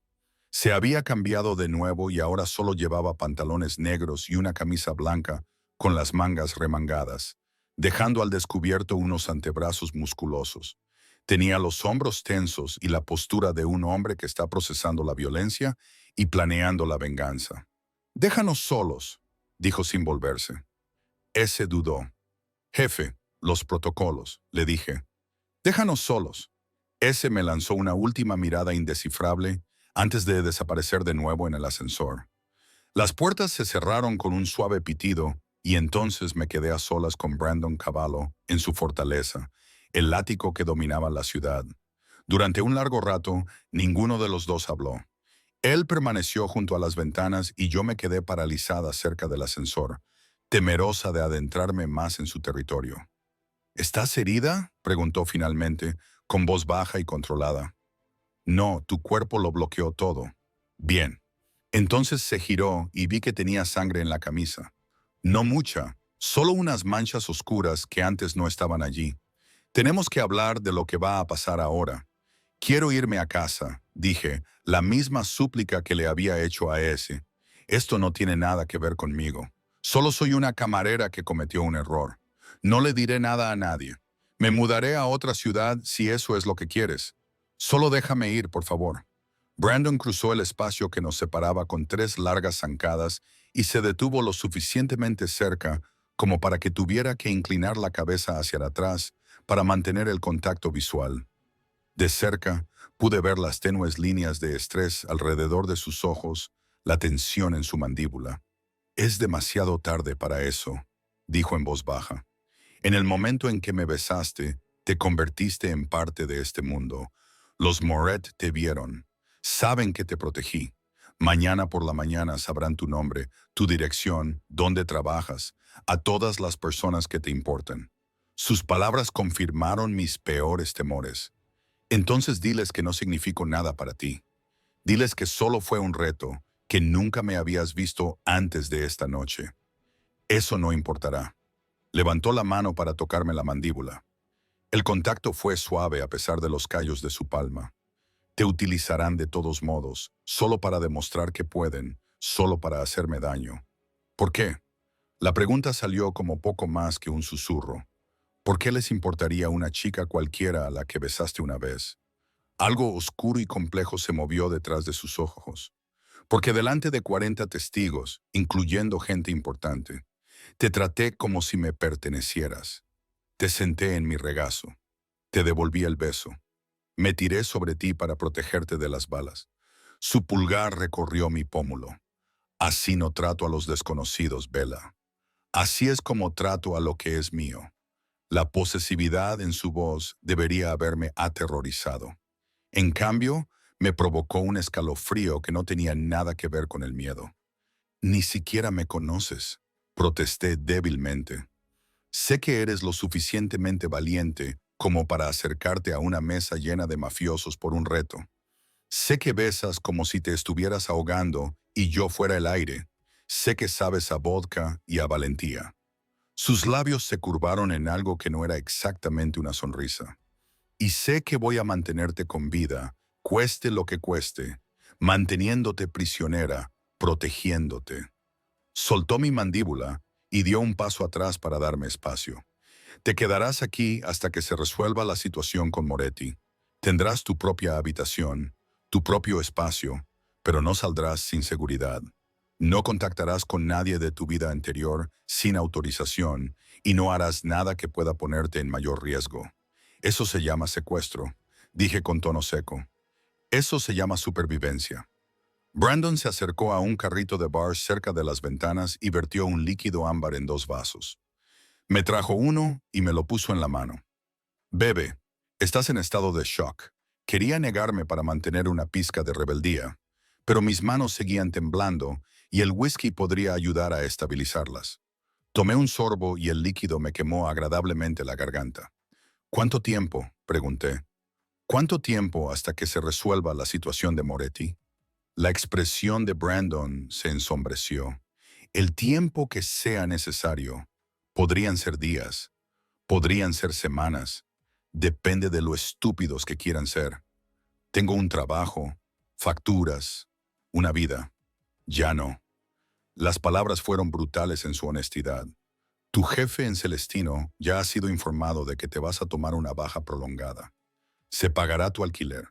Se había cambiado de nuevo y ahora solo llevaba pantalones negros y una camisa blanca con las mangas remangadas, dejando al descubierto unos antebrazos musculosos. Tenía los hombros tensos y la postura de un hombre que está procesando la violencia y planeando la venganza. «Déjanos solos», dijo sin volverse. Ese dudó. «Jefe, los protocolos», le dije. «Déjanos solos». Ese me lanzó una última mirada indescifrable antes de desaparecer de nuevo en el ascensor. Las puertas se cerraron con un suave pitido y entonces me quedé a solas con Brandon Cavallo en su fortaleza, el ático que dominaba la ciudad. Durante un largo rato, ninguno de los dos habló. Él permaneció junto a las ventanas y yo me quedé paralizada cerca del ascensor, temerosa de adentrarme más en su territorio. «¿Estás herida?», preguntó finalmente, con voz baja y controlada. «No, tu cuerpo lo bloqueó todo». «Bien». Entonces se giró y vi que tenía sangre en la camisa. No mucha, solo unas manchas oscuras que antes no estaban allí. «Tenemos que hablar de lo que va a pasar ahora. Quiero irme a casa», dije, la misma súplica que le había hecho a ese. «Esto no tiene nada que ver conmigo. Solo soy una camarera que cometió un error. No le diré nada a nadie. Me mudaré a otra ciudad si eso es lo que quieres. Solo déjame ir, por favor». Brandon cruzó el espacio que nos separaba con 3 largas zancadas y se detuvo lo suficientemente cerca como para que tuviera que inclinar la cabeza hacia atrás para mantener el contacto visual. De cerca, pude ver las tenues líneas de estrés alrededor de sus ojos, la tensión en su mandíbula. «Es demasiado tarde para eso», dijo en voz baja. «En el momento en que me besaste, te convertiste en parte de este mundo. Los Moret te vieron. Saben que te protegí. Mañana por la mañana sabrán tu nombre, tu dirección, dónde trabajas, a todas las personas que te importan». Sus palabras confirmaron mis peores temores. «Entonces diles que no significo nada para ti. Diles que solo fue un reto, que nunca me habías visto antes de esta noche. Eso no importará». Levantó la mano para tocarme la mandíbula. El contacto fue suave a pesar de los callos de su palma. «Te utilizarán de todos modos, solo para demostrar que pueden, solo para hacerme daño». «¿Por qué?». La pregunta salió como poco más que un susurro. «¿Por qué les importaría una chica cualquiera a la que besaste una vez?». Algo oscuro y complejo se movió detrás de sus ojos. «Porque delante de 40 testigos, incluyendo gente importante, te traté como si me pertenecieras. Te senté en mi regazo. Te devolví el beso. Me tiré sobre ti para protegerte de las balas. Su pulgar recorrió mi pómulo. Así no trato a los desconocidos, Bella. Así es como trato a lo que es mío. La posesividad en su voz debería haberme aterrorizado. En cambio, me provocó un escalofrío que no tenía nada que ver con el miedo. Ni siquiera me conoces, protesté débilmente. Sé que eres lo suficientemente valiente como para acercarte a una mesa llena de mafiosos por un reto. Sé que besas como si te estuvieras ahogando y yo fuera el aire. Sé que sabes a vodka y a valentía. Sus labios se curvaron en algo que no era exactamente una sonrisa. Y sé que voy a mantenerte con vida, cueste lo que cueste, manteniéndote prisionera, protegiéndote. Soltó mi mandíbula y dio un paso atrás para darme espacio. Te quedarás aquí hasta que se resuelva la situación con Moretti. Tendrás tu propia habitación, tu propio espacio, pero no saldrás sin seguridad. No contactarás con nadie de tu vida anterior sin autorización y no harás nada que pueda ponerte en mayor riesgo. Eso se llama secuestro, dije con tono seco. Eso se llama supervivencia. Brandon se acercó a un carrito de bar cerca de las ventanas y vertió un líquido ámbar en 2 vasos. Me trajo uno y me lo puso en la mano. Bebe, estás en estado de shock. Quería negarme para mantener una pizca de rebeldía, pero mis manos seguían temblando y el whisky podría ayudar a estabilizarlas. Tomé un sorbo y el líquido me quemó agradablemente la garganta. ¿Cuánto tiempo?, pregunté. ¿Cuánto tiempo hasta que se resuelva la situación de Moretti? La expresión de Brandon se ensombreció. El tiempo que sea necesario. Podrían ser días, podrían ser semanas. Depende de lo estúpidos que quieran ser. Tengo un trabajo, facturas, una vida. Ya no. Las palabras fueron brutales en su honestidad. Tu jefe en Celestino ya ha sido informado de que te vas a tomar una baja prolongada. Se pagará tu alquiler.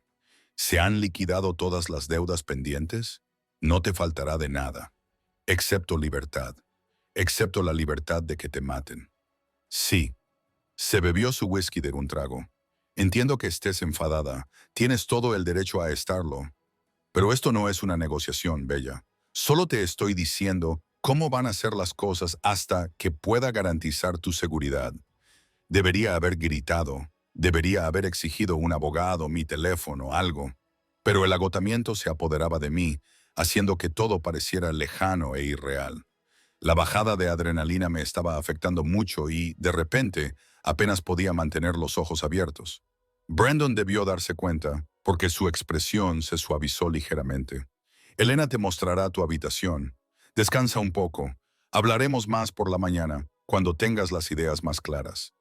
¿Se han liquidado todas las deudas pendientes? No te faltará de nada, excepto libertad, excepto la libertad de que te maten. Sí, se bebió su whisky de un trago. Entiendo que estés enfadada, tienes todo el derecho a estarlo, pero esto no es una negociación, Bella. Solo te estoy diciendo cómo van a ser las cosas hasta que pueda garantizar tu seguridad. Debería haber gritado, debería haber exigido un abogado, mi teléfono, algo. Pero el agotamiento se apoderaba de mí, haciendo que todo pareciera lejano e irreal. La bajada de adrenalina me estaba afectando mucho y, de repente, apenas podía mantener los ojos abiertos. Brandon debió darse cuenta, porque su expresión se suavizó ligeramente. Elena te mostrará tu habitación. Descansa un poco. Hablaremos más por la mañana, cuando tengas las ideas más claras.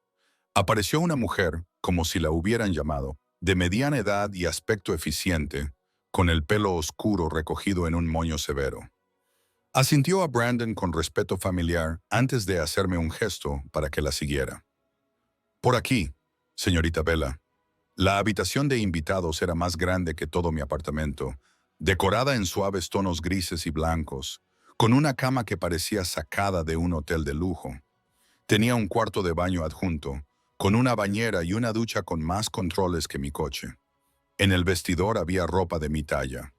Apareció una mujer, como si la hubieran llamado, de mediana edad y aspecto eficiente, con el pelo oscuro recogido en un moño severo. Asintió a Brandon con respeto familiar antes de hacerme un gesto para que la siguiera. Por aquí, señorita Bella. La habitación de invitados era más grande que todo mi apartamento, decorada en suaves tonos grises y blancos, con una cama que parecía sacada de un hotel de lujo. Tenía un cuarto de baño adjunto, con una bañera y una ducha con más controles que mi coche. En el vestidor había ropa de mi talla.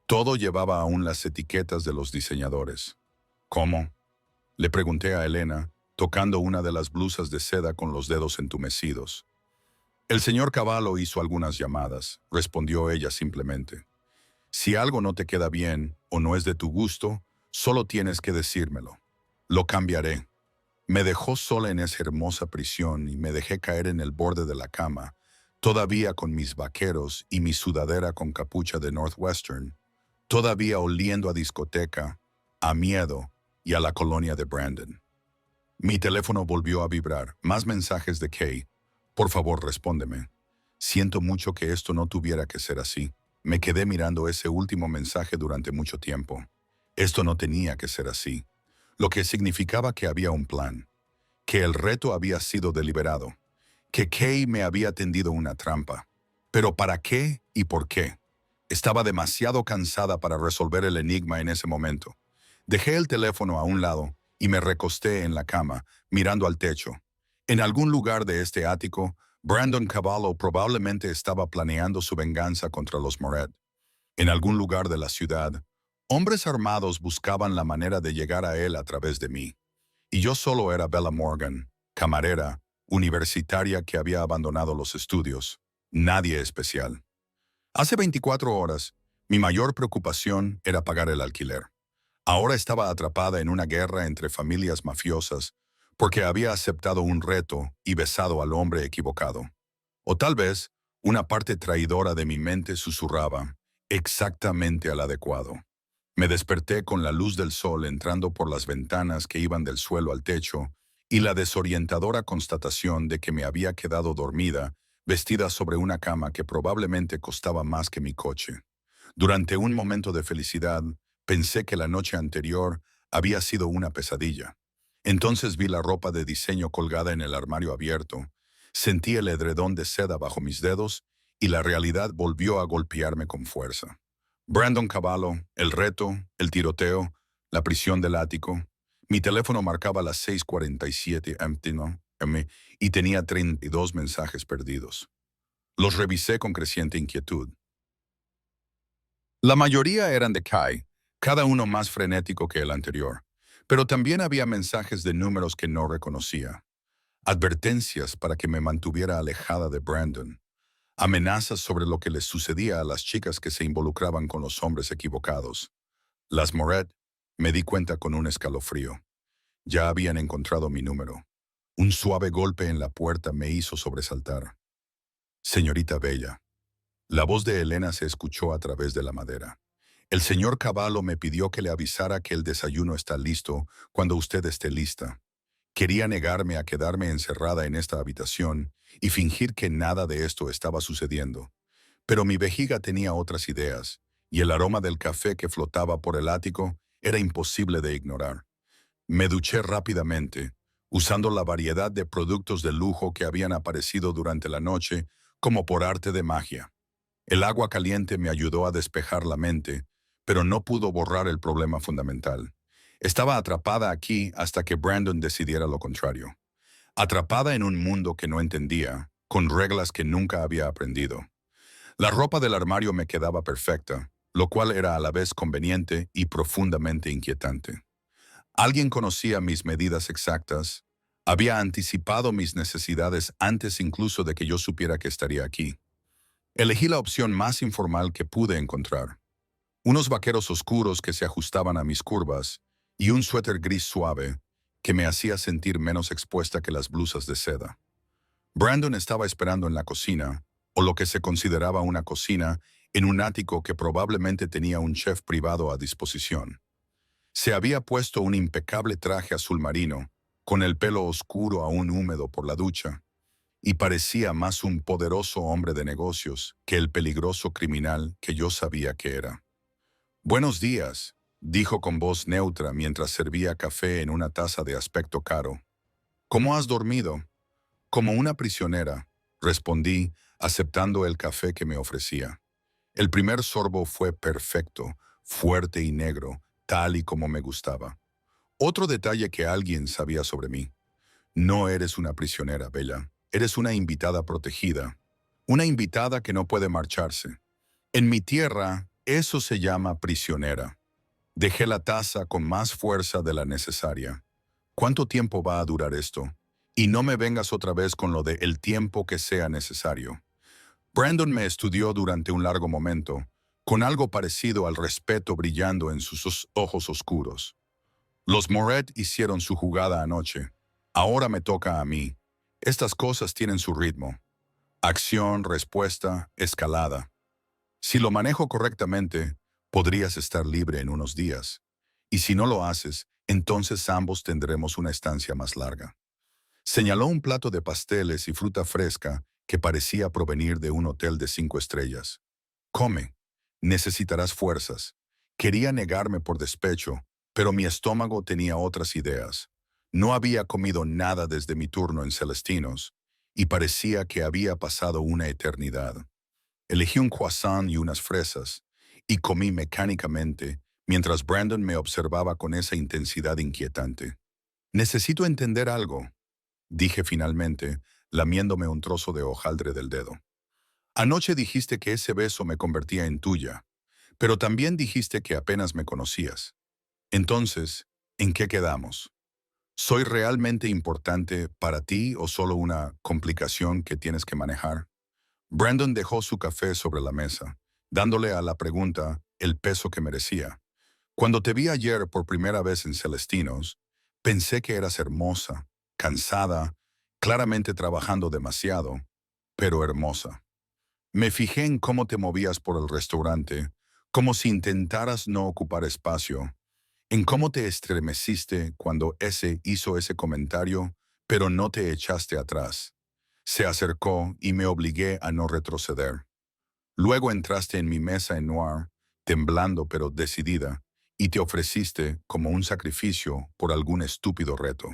Todo llevaba aún las etiquetas de los diseñadores. ¿Cómo?, le pregunté a Elena, tocando una de las blusas de seda con los dedos entumecidos. El señor Cavallo hizo algunas llamadas, respondió ella simplemente. Si algo no te queda bien o no es de tu gusto, solo tienes que decírmelo. Lo cambiaré. Me dejó sola en esa hermosa prisión y me dejé caer en el borde de la cama, todavía con mis vaqueros y mi sudadera con capucha de Northwestern, todavía oliendo a discoteca, a miedo y a la colonia de Brandon. Mi teléfono volvió a vibrar. Más mensajes de Kay. Por favor, respóndeme. Siento mucho que esto no tuviera que ser así. Me quedé mirando ese último mensaje durante mucho tiempo. Esto no tenía que ser así, lo que significaba que había un plan, que el reto había sido deliberado, que Kay me había tendido una trampa. ¿Pero para qué y por qué? Estaba demasiado cansada para resolver el enigma en ese momento. Dejé el teléfono a un lado y me recosté en la cama, mirando al techo. En algún lugar de este ático, Brandon Cavallo probablemente estaba planeando su venganza contra los Moret. En algún lugar de la ciudad, hombres armados buscaban la manera de llegar a él a través de mí. Y yo solo era Bella Morgan, camarera, universitaria que había abandonado los estudios. Nadie especial. Hace 24 horas, mi mayor preocupación era pagar el alquiler. Ahora estaba atrapada en una guerra entre familias mafiosas porque había aceptado un reto y besado al hombre equivocado. O tal vez, una parte traidora de mi mente susurraba, exactamente al adecuado. Me desperté con la luz del sol entrando por las ventanas que iban del suelo al techo y la desorientadora constatación de que me había quedado dormida, vestida sobre una cama que probablemente costaba más que mi coche. Durante un momento de felicidad, pensé que la noche anterior había sido una pesadilla. Entonces vi la ropa de diseño colgada en el armario abierto, sentí el edredón de seda bajo mis dedos y la realidad volvió a golpearme con fuerza. Brandon Cavallo, el reto, el tiroteo, la prisión del ático. Mi teléfono marcaba las 6:47 m y tenía 32 mensajes perdidos. Los revisé con creciente inquietud. La mayoría eran de Kai, cada uno más frenético que el anterior, pero también había mensajes de números que no reconocía. Advertencias para que me mantuviera alejada de Brandon. Amenazas sobre lo que les sucedía a las chicas que se involucraban con los hombres equivocados. Las Moret, me di cuenta con un escalofrío. Ya habían encontrado mi número. Un suave golpe en la puerta me hizo sobresaltar. Señorita Bella. La voz de Elena se escuchó a través de la madera. El señor Cavallo me pidió que le avisara que el desayuno está listo cuando usted esté lista. Quería negarme a quedarme encerrada en esta habitación y fingir que nada de esto estaba sucediendo. Pero mi vejiga tenía otras ideas, y el aroma del café que flotaba por el ático era imposible de ignorar. Me duché rápidamente, usando la variedad de productos de lujo que habían aparecido durante la noche como por arte de magia. El agua caliente me ayudó a despejar la mente, pero no pudo borrar el problema fundamental. Estaba atrapada aquí hasta que Brandon decidiera lo contrario. Atrapada en un mundo que no entendía, con reglas que nunca había aprendido. La ropa del armario me quedaba perfecta, lo cual era a la vez conveniente y profundamente inquietante. Alguien conocía mis medidas exactas, había anticipado mis necesidades antes incluso de que yo supiera que estaría aquí. Elegí la opción más informal que pude encontrar. Unos vaqueros oscuros que se ajustaban a mis curvas y un suéter gris suave que me hacía sentir menos expuesta que las blusas de seda. Brandon estaba esperando en la cocina, o lo que se consideraba una cocina, en un ático que probablemente tenía un chef privado a disposición. Se había puesto un impecable traje azul marino, con el pelo oscuro aún húmedo por la ducha, y parecía más un poderoso hombre de negocios que el peligroso criminal que yo sabía que era. «Buenos días», dijo con voz neutra mientras servía café en una taza de aspecto caro. «¿Cómo has dormido?» «Como una prisionera», respondí, aceptando el café que me ofrecía. El primer sorbo fue perfecto, fuerte y negro, tal y como me gustaba. Otro detalle que alguien sabía sobre mí. No eres una prisionera, Bella. Eres una invitada protegida. Una invitada que no puede marcharse. En mi tierra, eso se llama prisionera. Dejé la taza con más fuerza de la necesaria. ¿Cuánto tiempo va a durar esto? Y no me vengas otra vez con lo de el tiempo que sea necesario. Brandon me estudió durante un largo momento, con algo parecido al respeto brillando en sus ojos oscuros. Los Moret hicieron su jugada anoche. Ahora me toca a mí. Estas cosas tienen su ritmo. Acción, respuesta, escalada. Si lo manejo correctamente, podrías estar libre en unos días. Y si no lo haces, entonces ambos tendremos una estancia más larga. Señaló un plato de pasteles y fruta fresca que parecía provenir de un hotel de 5 estrellas. Come. Necesitarás fuerzas. Quería negarme por despecho, pero mi estómago tenía otras ideas. No había comido nada desde mi turno en Celestinos, y parecía que había pasado una eternidad. Elegí un croissant y unas fresas, y comí mecánicamente, mientras Brandon me observaba con esa intensidad inquietante. «Necesito entender algo», dije finalmente, lamiéndome un trozo de hojaldre del dedo. «Anoche dijiste que ese beso me convertía en tuya, Pero también dijiste que apenas me conocías. Entonces, ¿en qué quedamos? ¿Soy realmente importante para ti o solo una complicación que tienes que manejar? Brandon dejó su café sobre la mesa, dándole a la pregunta el peso que merecía. Cuando te vi ayer por primera vez en Celestinos, pensé que eras hermosa, cansada, claramente trabajando demasiado, pero hermosa. Me fijé en cómo te movías por el restaurante, como si intentaras no ocupar espacio, en cómo te estremeciste cuando ese hizo ese comentario, pero no te echaste atrás. Se acercó y me obligué a no retroceder. Luego entraste en mi mesa en noir, temblando pero decidida, y te ofreciste como un sacrificio por algún estúpido reto.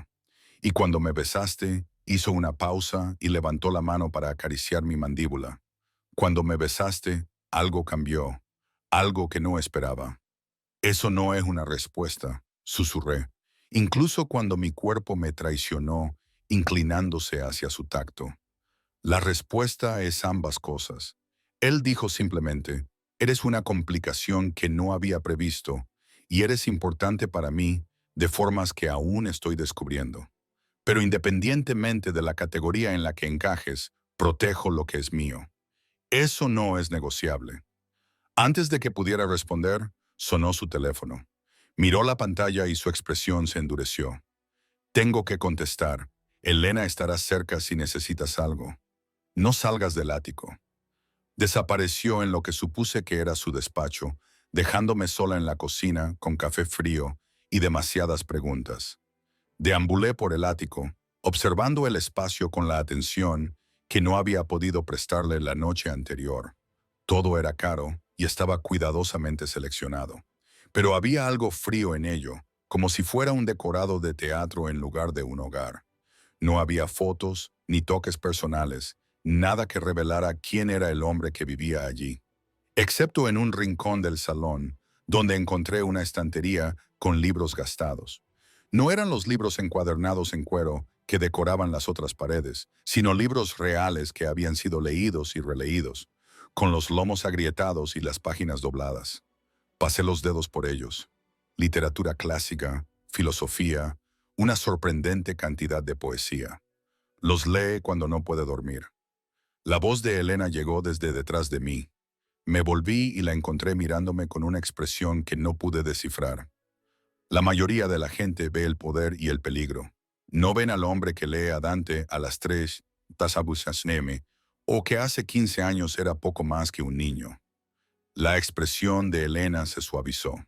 Y cuando me besaste, hizo una pausa y levantó la mano para acariciar mi mandíbula. Cuando me besaste, algo cambió, algo que no esperaba. Eso no es una respuesta, susurré, incluso cuando mi cuerpo me traicionó, inclinándose hacia su tacto. La respuesta es ambas cosas. Él dijo simplemente, eres una complicación que no había previsto y eres importante para mí de formas que aún estoy descubriendo. Pero independientemente de la categoría en la que encajes, protejo lo que es mío. Eso no es negociable. Antes de que pudiera responder, sonó su teléfono. Miró la pantalla y su expresión se endureció. Tengo que contestar. Elena estará cerca si necesitas algo. No salgas del ático. Desapareció en lo que supuse que era su despacho, dejándome sola en la cocina con café frío y demasiadas preguntas. Deambulé por el ático, observando el espacio con la atención que no había podido prestarle la noche anterior. Todo era caro y estaba cuidadosamente seleccionado. Pero había algo frío en ello, como si fuera un decorado de teatro en lugar de un hogar. No había fotos ni toques personales, nada que revelara quién era el hombre que vivía allí, excepto en un rincón del salón, donde encontré una estantería con libros gastados. No eran los libros encuadernados en cuero que decoraban las otras paredes, sino libros reales que habían sido leídos y releídos, con los lomos agrietados y las páginas dobladas. Pasé los dedos por ellos. Literatura clásica, filosofía, una sorprendente cantidad de poesía. Los lee cuando no puede dormir. La voz de Elena llegó desde detrás de mí. Me volví y la encontré mirándome con una expresión que no pude descifrar. La mayoría de la gente ve el poder y el peligro. No ven al hombre que lee a Dante a las 3, Tasabusasneme, o que hace 15 años era poco más que un niño. La expresión de Elena se suavizó.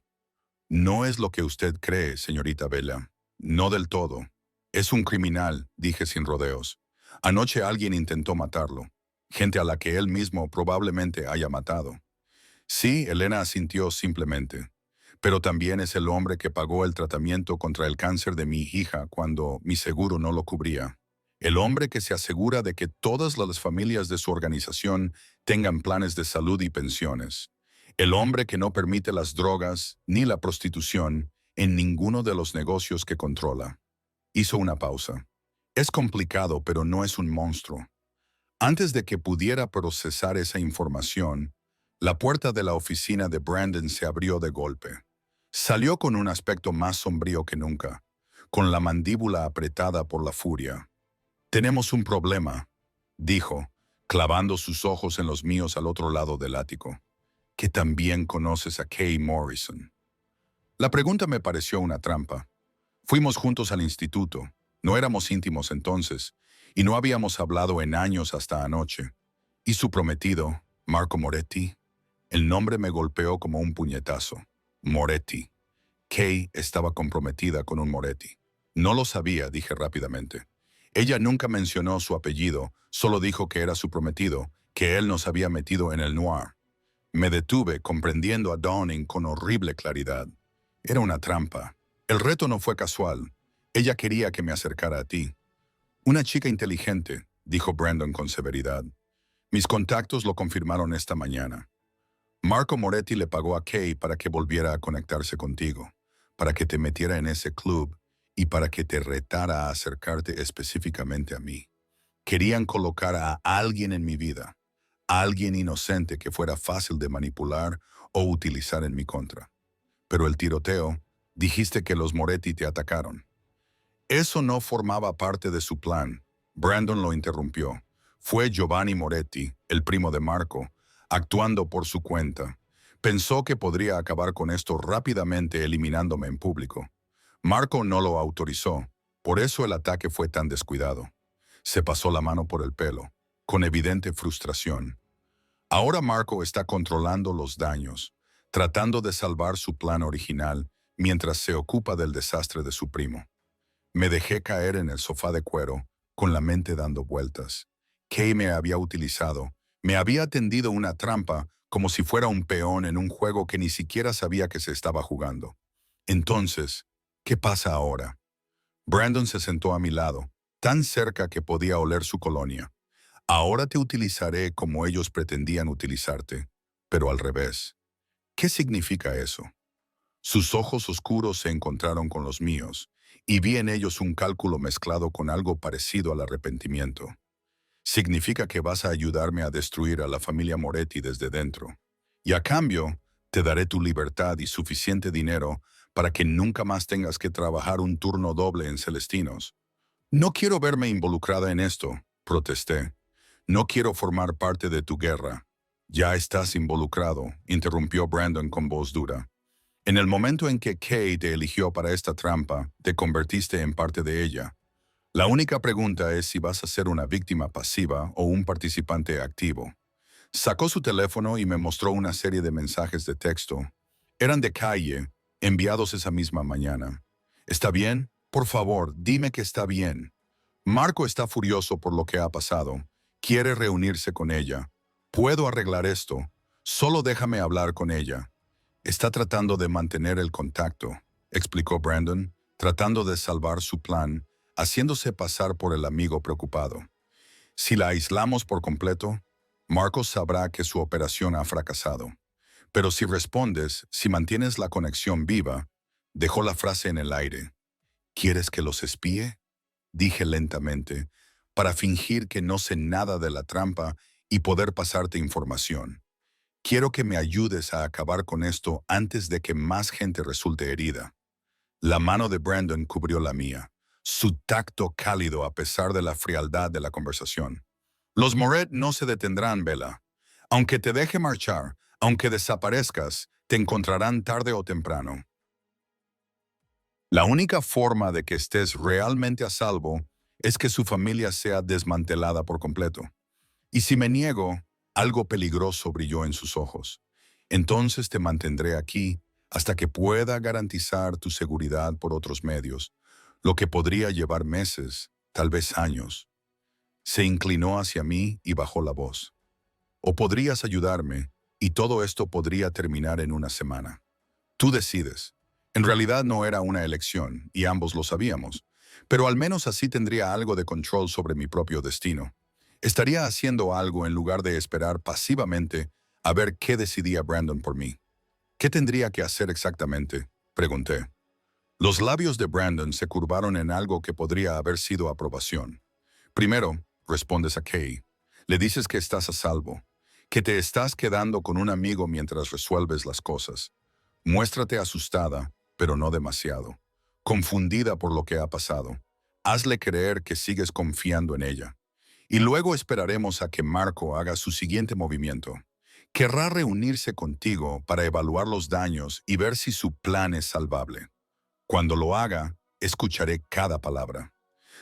No es lo que usted cree, señorita Bella. No del todo. Es un criminal, dije sin rodeos. Anoche alguien intentó matarlo. Gente a la que él mismo probablemente haya matado. Sí, Elena asintió simplemente. Pero también es el hombre que pagó el tratamiento contra el cáncer de mi hija cuando mi seguro no lo cubría. El hombre que se asegura de que todas las familias de su organización tengan planes de salud y pensiones. El hombre que no permite las drogas ni la prostitución en ninguno de los negocios que controla. Hizo una pausa. Es complicado, pero no es un monstruo. Antes de que pudiera procesar esa información, la puerta de la oficina de Brandon se abrió de golpe. Salió con un aspecto más sombrío que nunca, con la mandíbula apretada por la furia. «Tenemos un problema», dijo, clavando sus ojos en los míos al otro lado del ático. «Que también conoces a Kay Morrison». La pregunta me pareció una trampa. Fuimos juntos al instituto, no éramos íntimos entonces, y no habíamos hablado en años hasta anoche. ¿Y su prometido, Marco Moretti? El nombre me golpeó como un puñetazo. Moretti. Kay estaba comprometida con un Moretti. No lo sabía, dije rápidamente. Ella nunca mencionó su apellido, solo dijo que era su prometido, que él nos había metido en el noir. Me detuve, comprendiendo a Downing con horrible claridad. Era una trampa. El reto no fue casual. Ella quería que me acercara a ti. Una chica inteligente, dijo Brandon con severidad. Mis contactos lo confirmaron esta mañana. Marco Moretti le pagó a Kay para que volviera a conectarse contigo, para que te metiera en ese club y para que te retara a acercarte específicamente a mí. Querían colocar a alguien en mi vida, a alguien inocente que fuera fácil de manipular o utilizar en mi contra. Pero el tiroteo, dijiste que los Moretti te atacaron. Eso no formaba parte de su plan. Brandon lo interrumpió. Fue Giovanni Moretti, el primo de Marco, actuando por su cuenta. Pensó que podría acabar con esto rápidamente eliminándome en público. Marco no lo autorizó, por eso el ataque fue tan descuidado. Se pasó la mano por el pelo, con evidente frustración. Ahora Marco está controlando los daños, tratando de salvar su plan original mientras se ocupa del desastre de su primo. Me dejé caer en el sofá de cuero, con la mente dando vueltas. Kay me había utilizado, me había tendido una trampa como si fuera un peón en un juego que ni siquiera sabía que se estaba jugando. Entonces, ¿qué pasa ahora? Brandon se sentó a mi lado, tan cerca que podía oler su colonia. Ahora te utilizaré como ellos pretendían utilizarte, pero al revés. ¿Qué significa eso? Sus ojos oscuros se encontraron con los míos, y vi en ellos un cálculo mezclado con algo parecido al arrepentimiento. Significa que vas a ayudarme a destruir a la familia Moretti desde dentro. Y a cambio, te daré tu libertad y suficiente dinero para que nunca más tengas que trabajar un turno doble en Celestinos. No quiero verme involucrada en esto, protesté. No quiero formar parte de tu guerra. Ya estás involucrado, interrumpió Brandon con voz dura. En el momento en que Kay te eligió para esta trampa, te convertiste en parte de ella. La única pregunta es si vas a ser una víctima pasiva o un participante activo. Sacó su teléfono y me mostró una serie de mensajes de texto. Eran de Calle, enviados esa misma mañana. ¿Está bien? Por favor, dime que está bien. Marco está furioso por lo que ha pasado. Quiere reunirse con ella. Puedo arreglar esto. Solo déjame hablar con ella. Está tratando de mantener el contacto, explicó Brandon, tratando de salvar su plan, haciéndose pasar por el amigo preocupado. Si la aislamos por completo, Marcos sabrá que su operación ha fracasado. Pero si respondes, si mantienes la conexión viva, dejó la frase en el aire. ¿Quieres que los espíe? Dije lentamente, para fingir que no sé nada de la trampa y poder pasarte información. Quiero que me ayudes a acabar con esto antes de que más gente resulte herida. La mano de Brandon cubrió la mía, su tacto cálido a pesar de la frialdad de la conversación. Los Moret no se detendrán, Bella. Aunque te deje marchar, aunque desaparezcas, te encontrarán tarde o temprano. La única forma de que estés realmente a salvo es que su familia sea desmantelada por completo. Y si me niego, algo peligroso brilló en sus ojos. Entonces te mantendré aquí hasta que pueda garantizar tu seguridad por otros medios, lo que podría llevar meses, tal vez años. Se inclinó hacia mí y bajó la voz. O podrías ayudarme, y todo esto podría terminar en una semana. Tú decides. En realidad no era una elección, y ambos lo sabíamos, pero al menos así tendría algo de control sobre mi propio destino. Estaría haciendo algo en lugar de esperar pasivamente a ver qué decidía Brandon por mí. ¿Qué tendría que hacer exactamente?, pregunté. Los labios de Brandon se curvaron en algo que podría haber sido aprobación. Primero, respondes a Kay. Le dices que estás a salvo, que te estás quedando con un amigo mientras resuelves las cosas. Muéstrate asustada, pero no demasiado. Confundida por lo que ha pasado. Hazle creer que sigues confiando en ella. Y luego esperaremos a que Marco haga su siguiente movimiento. Querrá reunirse contigo para evaluar los daños y ver si su plan es salvable. Cuando lo haga, escucharé cada palabra.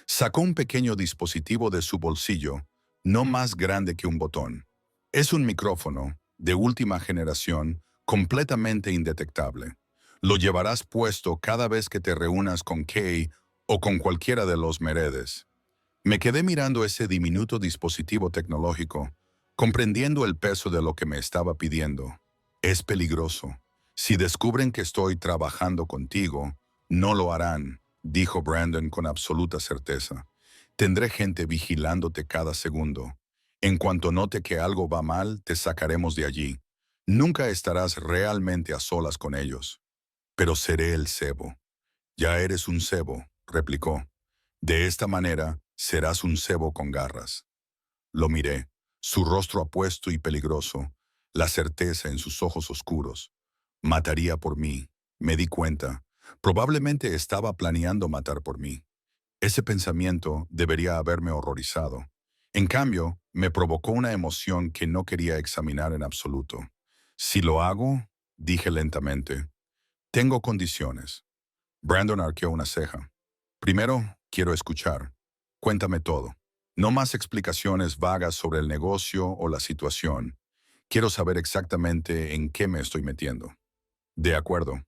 Sacó un pequeño dispositivo de su bolsillo, no más grande que un botón. Es un micrófono, de última generación, completamente indetectable. Lo llevarás puesto cada vez que te reúnas con Kay o con cualquiera de los Meredes. Me quedé mirando ese diminuto dispositivo tecnológico, comprendiendo el peso de lo que me estaba pidiendo. Es peligroso. Si descubren que estoy trabajando contigo, no lo harán, dijo Brandon con absoluta certeza. Tendré gente vigilándote cada segundo. En cuanto note que algo va mal, te sacaremos de allí. Nunca estarás realmente a solas con ellos. Pero seré el cebo. Ya eres un cebo, replicó. De esta manera, serás un cebo con garras. Lo miré, su rostro apuesto y peligroso, la certeza en sus ojos oscuros. Mataría por mí, me di cuenta. Probablemente estaba planeando matar por mí. Ese pensamiento debería haberme horrorizado. En cambio, me provocó una emoción que no quería examinar en absoluto. Si lo hago, dije lentamente, tengo condiciones. Brandon arqueó una ceja. Primero, quiero escuchar. Cuéntame todo. No más explicaciones vagas sobre el negocio o la situación. Quiero saber exactamente en qué me estoy metiendo. De acuerdo.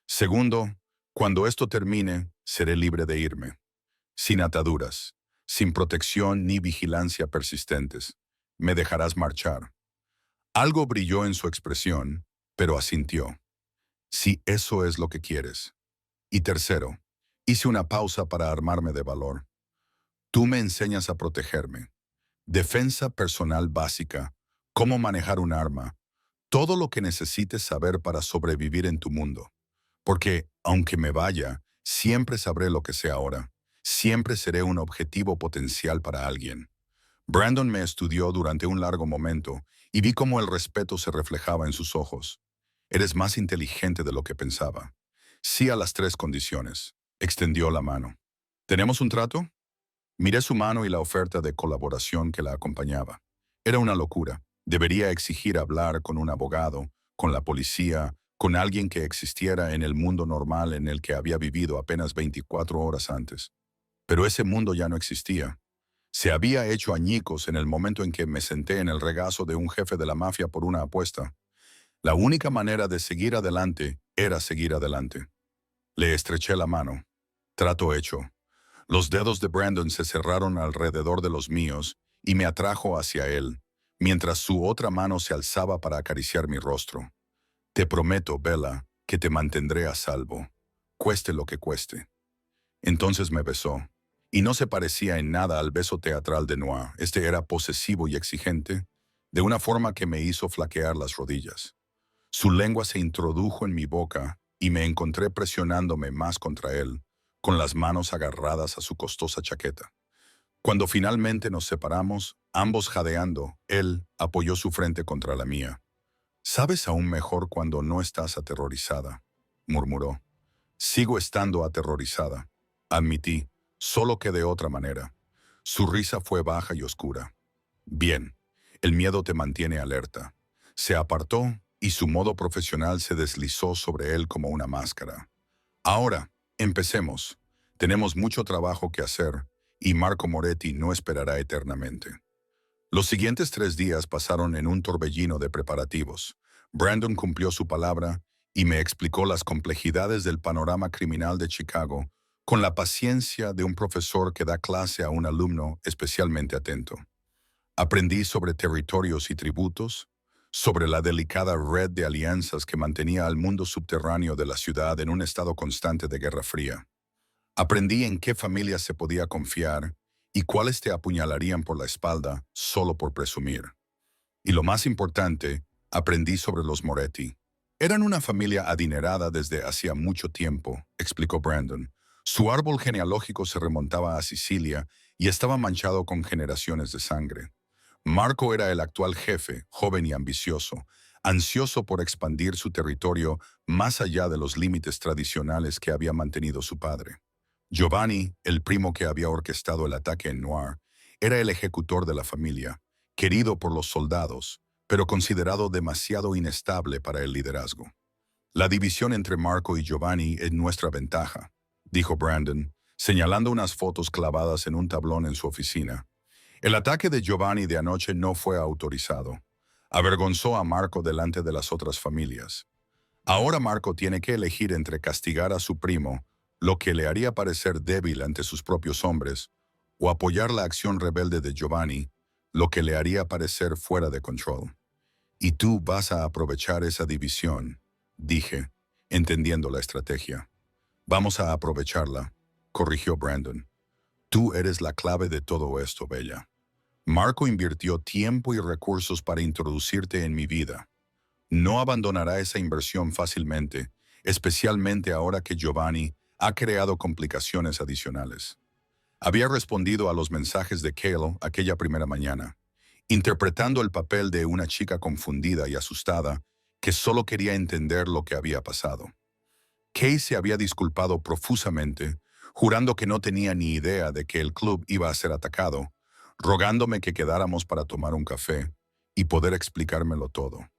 Segundo, cuando esto termine, seré libre de irme. Sin ataduras, sin protección ni vigilancia persistentes. Me dejarás marchar. Algo brilló en su expresión, pero asintió. Si eso es lo que quieres. Y tercero, hice una pausa para armarme de valor. Tú me enseñas a protegerme. Defensa personal básica, cómo manejar un arma, todo lo que necesites saber para sobrevivir en tu mundo. Porque, aunque me vaya, siempre sabré lo que sé ahora. Siempre seré un objetivo potencial para alguien. Brandon me estudió durante un largo momento y vi cómo el respeto se reflejaba en sus ojos. Eres más inteligente de lo que pensaba. Sí a las 3 condiciones. Extendió la mano. ¿Tenemos un trato? Miré su mano y la oferta de colaboración que la acompañaba. Era una locura. Debería exigir hablar con un abogado, con la policía, con alguien que existiera en el mundo normal en el que había vivido apenas 24 horas antes. Pero ese mundo ya no existía. Se había hecho añicos en el momento en que me senté en el regazo de un jefe de la mafia por una apuesta. La única manera de seguir adelante era seguir adelante. Le estreché la mano. Trato hecho. Los dedos de Brandon se cerraron alrededor de los míos y me atrajo hacia él, mientras su otra mano se alzaba para acariciar mi rostro. Te prometo, Bella, que te mantendré a salvo, cueste lo que cueste. Entonces me besó, y no se parecía en nada al beso teatral de Noir. Este era posesivo y exigente, de una forma que me hizo flaquear las rodillas. Su lengua se introdujo en mi boca y me encontré presionándome más contra él, con las manos agarradas a su costosa chaqueta. Cuando finalmente nos separamos, ambos jadeando, él apoyó su frente contra la mía. «Sabes aún mejor cuando no estás aterrorizada», murmuró. «Sigo estando aterrorizada», admití, solo que de otra manera. Su risa fue baja y oscura. «Bien, el miedo te mantiene alerta». Se apartó y su modo profesional se deslizó sobre él como una máscara. «Ahora, empecemos. Tenemos mucho trabajo que hacer y Marco Moretti no esperará eternamente». Los siguientes 3 días pasaron en un torbellino de preparativos. Brandon cumplió su palabra y me explicó las complejidades del panorama criminal de Chicago con la paciencia de un profesor que da clase a un alumno especialmente atento. Aprendí sobre territorios y tributos, sobre la delicada red de alianzas que mantenía al mundo subterráneo de la ciudad en un estado constante de guerra fría. Aprendí en qué familias se podía confiar y cuáles te apuñalarían por la espalda solo por presumir. Y lo más importante, aprendí sobre los Moretti. Eran una familia adinerada desde hacía mucho tiempo, explicó Brandon. Su árbol genealógico se remontaba a Sicilia y estaba manchado con generaciones de sangre. Marco era el actual jefe, joven y ambicioso, ansioso por expandir su territorio más allá de los límites tradicionales que había mantenido su padre. Giovanni, el primo que había orquestado el ataque en Noir, era el ejecutor de la familia, querido por los soldados, pero considerado demasiado inestable para el liderazgo. «La división entre Marco y Giovanni es nuestra ventaja», dijo Brandon, señalando unas fotos clavadas en un tablón en su oficina. «El ataque de Giovanni de anoche no fue autorizado. Avergonzó a Marco delante de las otras familias. Ahora Marco tiene que elegir entre castigar a su primo, lo que le haría parecer débil ante sus propios hombres, o apoyar la acción rebelde de Giovanni, lo que le haría parecer fuera de control. Y tú vas a aprovechar esa división», dije, entendiendo la estrategia. «Vamos a aprovecharla», corrigió Brandon. «Tú eres la clave de todo esto, Bella. Marco invirtió tiempo y recursos para introducirte en mi vida. No abandonará esa inversión fácilmente, especialmente ahora que Giovanni ha creado complicaciones adicionales». Había respondido a los mensajes de Cale aquella primera mañana, interpretando el papel de una chica confundida y asustada que solo quería entender lo que había pasado. Kay se había disculpado profusamente, jurando que no tenía ni idea de que el club iba a ser atacado, rogándome que quedáramos para tomar un café y poder explicármelo todo.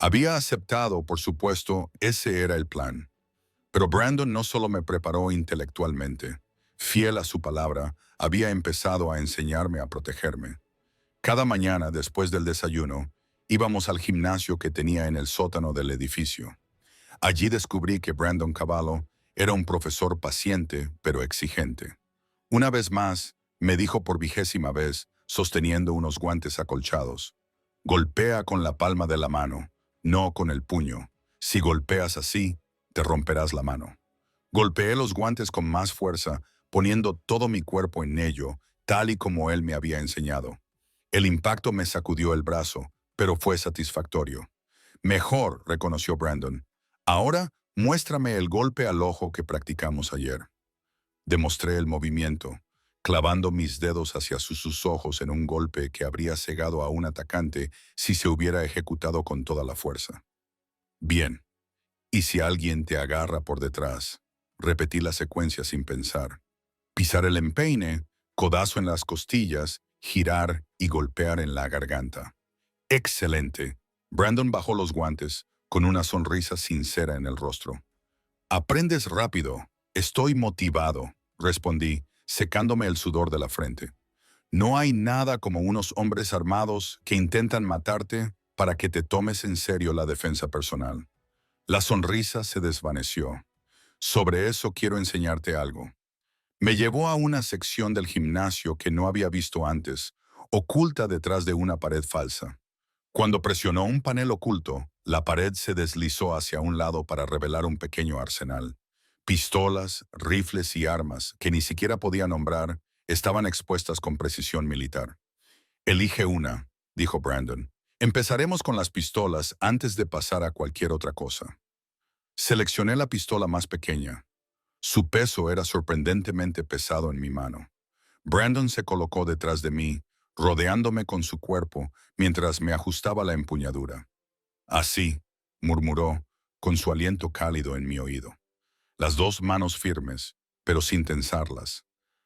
Había aceptado, por supuesto, ese era el plan. Pero Brandon no solo me preparó intelectualmente, fiel a su palabra, había empezado a enseñarme a protegerme. Cada mañana, después del desayuno, íbamos al gimnasio que tenía en el sótano del edificio. Allí descubrí que Brandon Cavallo era un profesor paciente, pero exigente. Una vez más, me dijo por 20ª vez, sosteniendo unos guantes acolchados: golpea con la palma de la mano, no con el puño. Si golpeas así, te romperás la mano. Golpeé los guantes con más fuerza, poniendo todo mi cuerpo en ello, tal y como él me había enseñado. El impacto me sacudió el brazo, pero fue satisfactorio. Mejor, reconoció Brandon. Ahora, muéstrame el golpe al ojo que practicamos ayer. Demostré el movimiento, clavando mis dedos hacia sus ojos en un golpe que habría cegado a un atacante si se hubiera ejecutado con toda la fuerza. Bien. Y si alguien te agarra por detrás, repetí la secuencia sin pensar. Pisar el empeine, codazo en las costillas, girar y golpear en la garganta. ¡Excelente! Brandon bajó los guantes, con una sonrisa sincera en el rostro. Aprendes rápido. Estoy motivado, respondí, secándome el sudor de la frente. No hay nada como unos hombres armados que intentan matarte para que te tomes en serio la defensa personal. La sonrisa se desvaneció. Sobre eso quiero enseñarte algo. Me llevó a una sección del gimnasio que no había visto antes, oculta detrás de una pared falsa. Cuando presionó un panel oculto, la pared se deslizó hacia un lado para revelar un pequeño arsenal. Pistolas, rifles y armas, que ni siquiera podía nombrar, estaban expuestas con precisión militar. Elige una, dijo Brandon. Empezaremos con las pistolas antes de pasar a cualquier otra cosa. Seleccioné la pistola más pequeña. Su peso era sorprendentemente pesado en mi mano. Brandon se colocó detrás de mí, rodeándome con su cuerpo mientras me ajustaba la empuñadura. Así, murmuró, con su aliento cálido en mi oído. Las dos manos firmes, pero sin tensarlas.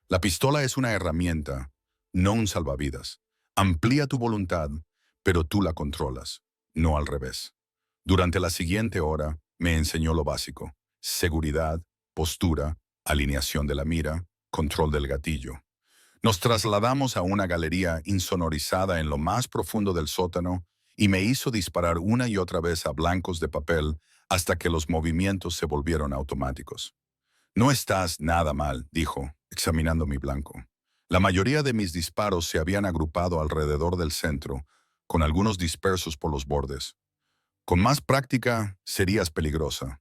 La pistola es una herramienta, no un salvavidas. Amplía tu voluntad, pero tú la controlas, no al revés. Durante la siguiente hora, me enseñó lo básico: seguridad, postura, alineación de la mira, control del gatillo. Nos trasladamos a una galería insonorizada en lo más profundo del sótano y me hizo disparar una y otra vez a blancos de papel hasta que los movimientos se volvieron automáticos. No estás nada mal, dijo, examinando mi blanco. La mayoría de mis disparos se habían agrupado alrededor del centro, con algunos dispersos por los bordes. Con más práctica, serías peligrosa.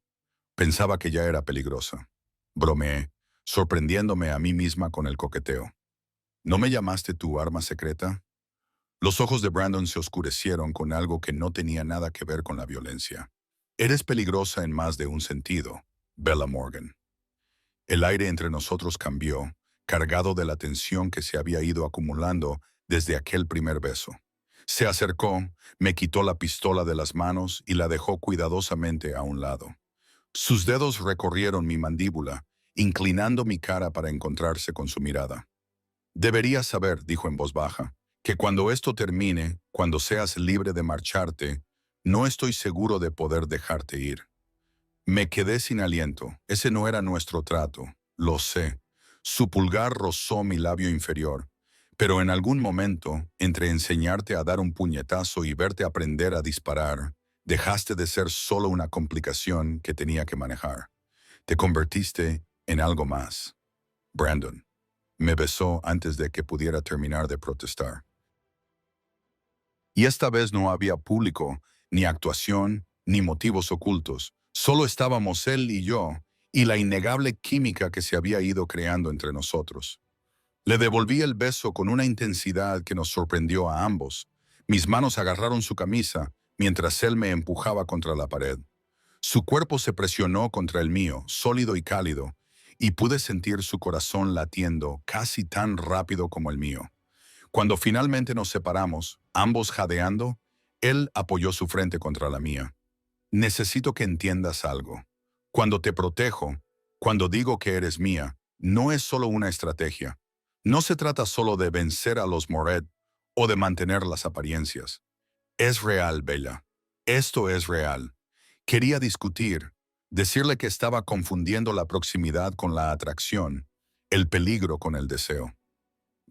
Pensaba que ya era peligrosa. Bromeé, sorprendiéndome a mí misma con el coqueteo. ¿No me llamaste tu arma secreta? Los ojos de Brandon se oscurecieron con algo que no tenía nada que ver con la violencia. Eres peligrosa en más de un sentido, Bella Morgan. El aire entre nosotros cambió, cargado de la tensión que se había ido acumulando desde aquel primer beso. Se acercó, me quitó la pistola de las manos y la dejó cuidadosamente a un lado. Sus dedos recorrieron mi mandíbula, inclinando mi cara para encontrarse con su mirada. Deberías saber, dijo en voz baja, que cuando esto termine, cuando seas libre de marcharte, no estoy seguro de poder dejarte ir. Me quedé sin aliento. Ese no era nuestro trato. Lo sé. Su pulgar rozó mi labio inferior. Pero en algún momento, entre enseñarte a dar un puñetazo y verte aprender a disparar, dejaste de ser solo una complicación que tenía que manejar. Te convertiste en algo más. Brandon. Me besó antes de que pudiera terminar de protestar. Y esta vez no había público, ni actuación, ni motivos ocultos. Solo estábamos él y yo, y la innegable química que se había ido creando entre nosotros. Le devolví el beso con una intensidad que nos sorprendió a ambos. Mis manos agarraron su camisa, mientras él me empujaba contra la pared. Su cuerpo se presionó contra el mío, sólido y cálido, y pude sentir su corazón latiendo casi tan rápido como el mío. Cuando finalmente nos separamos, ambos jadeando, él apoyó su frente contra la mía. Necesito que entiendas algo. Cuando te protejo, cuando digo que eres mía, no es solo una estrategia. No se trata solo de vencer a los Moret o de mantener las apariencias. Es real, Bella. Esto es real. Quería discutir, decirle que estaba confundiendo la proximidad con la atracción, el peligro con el deseo.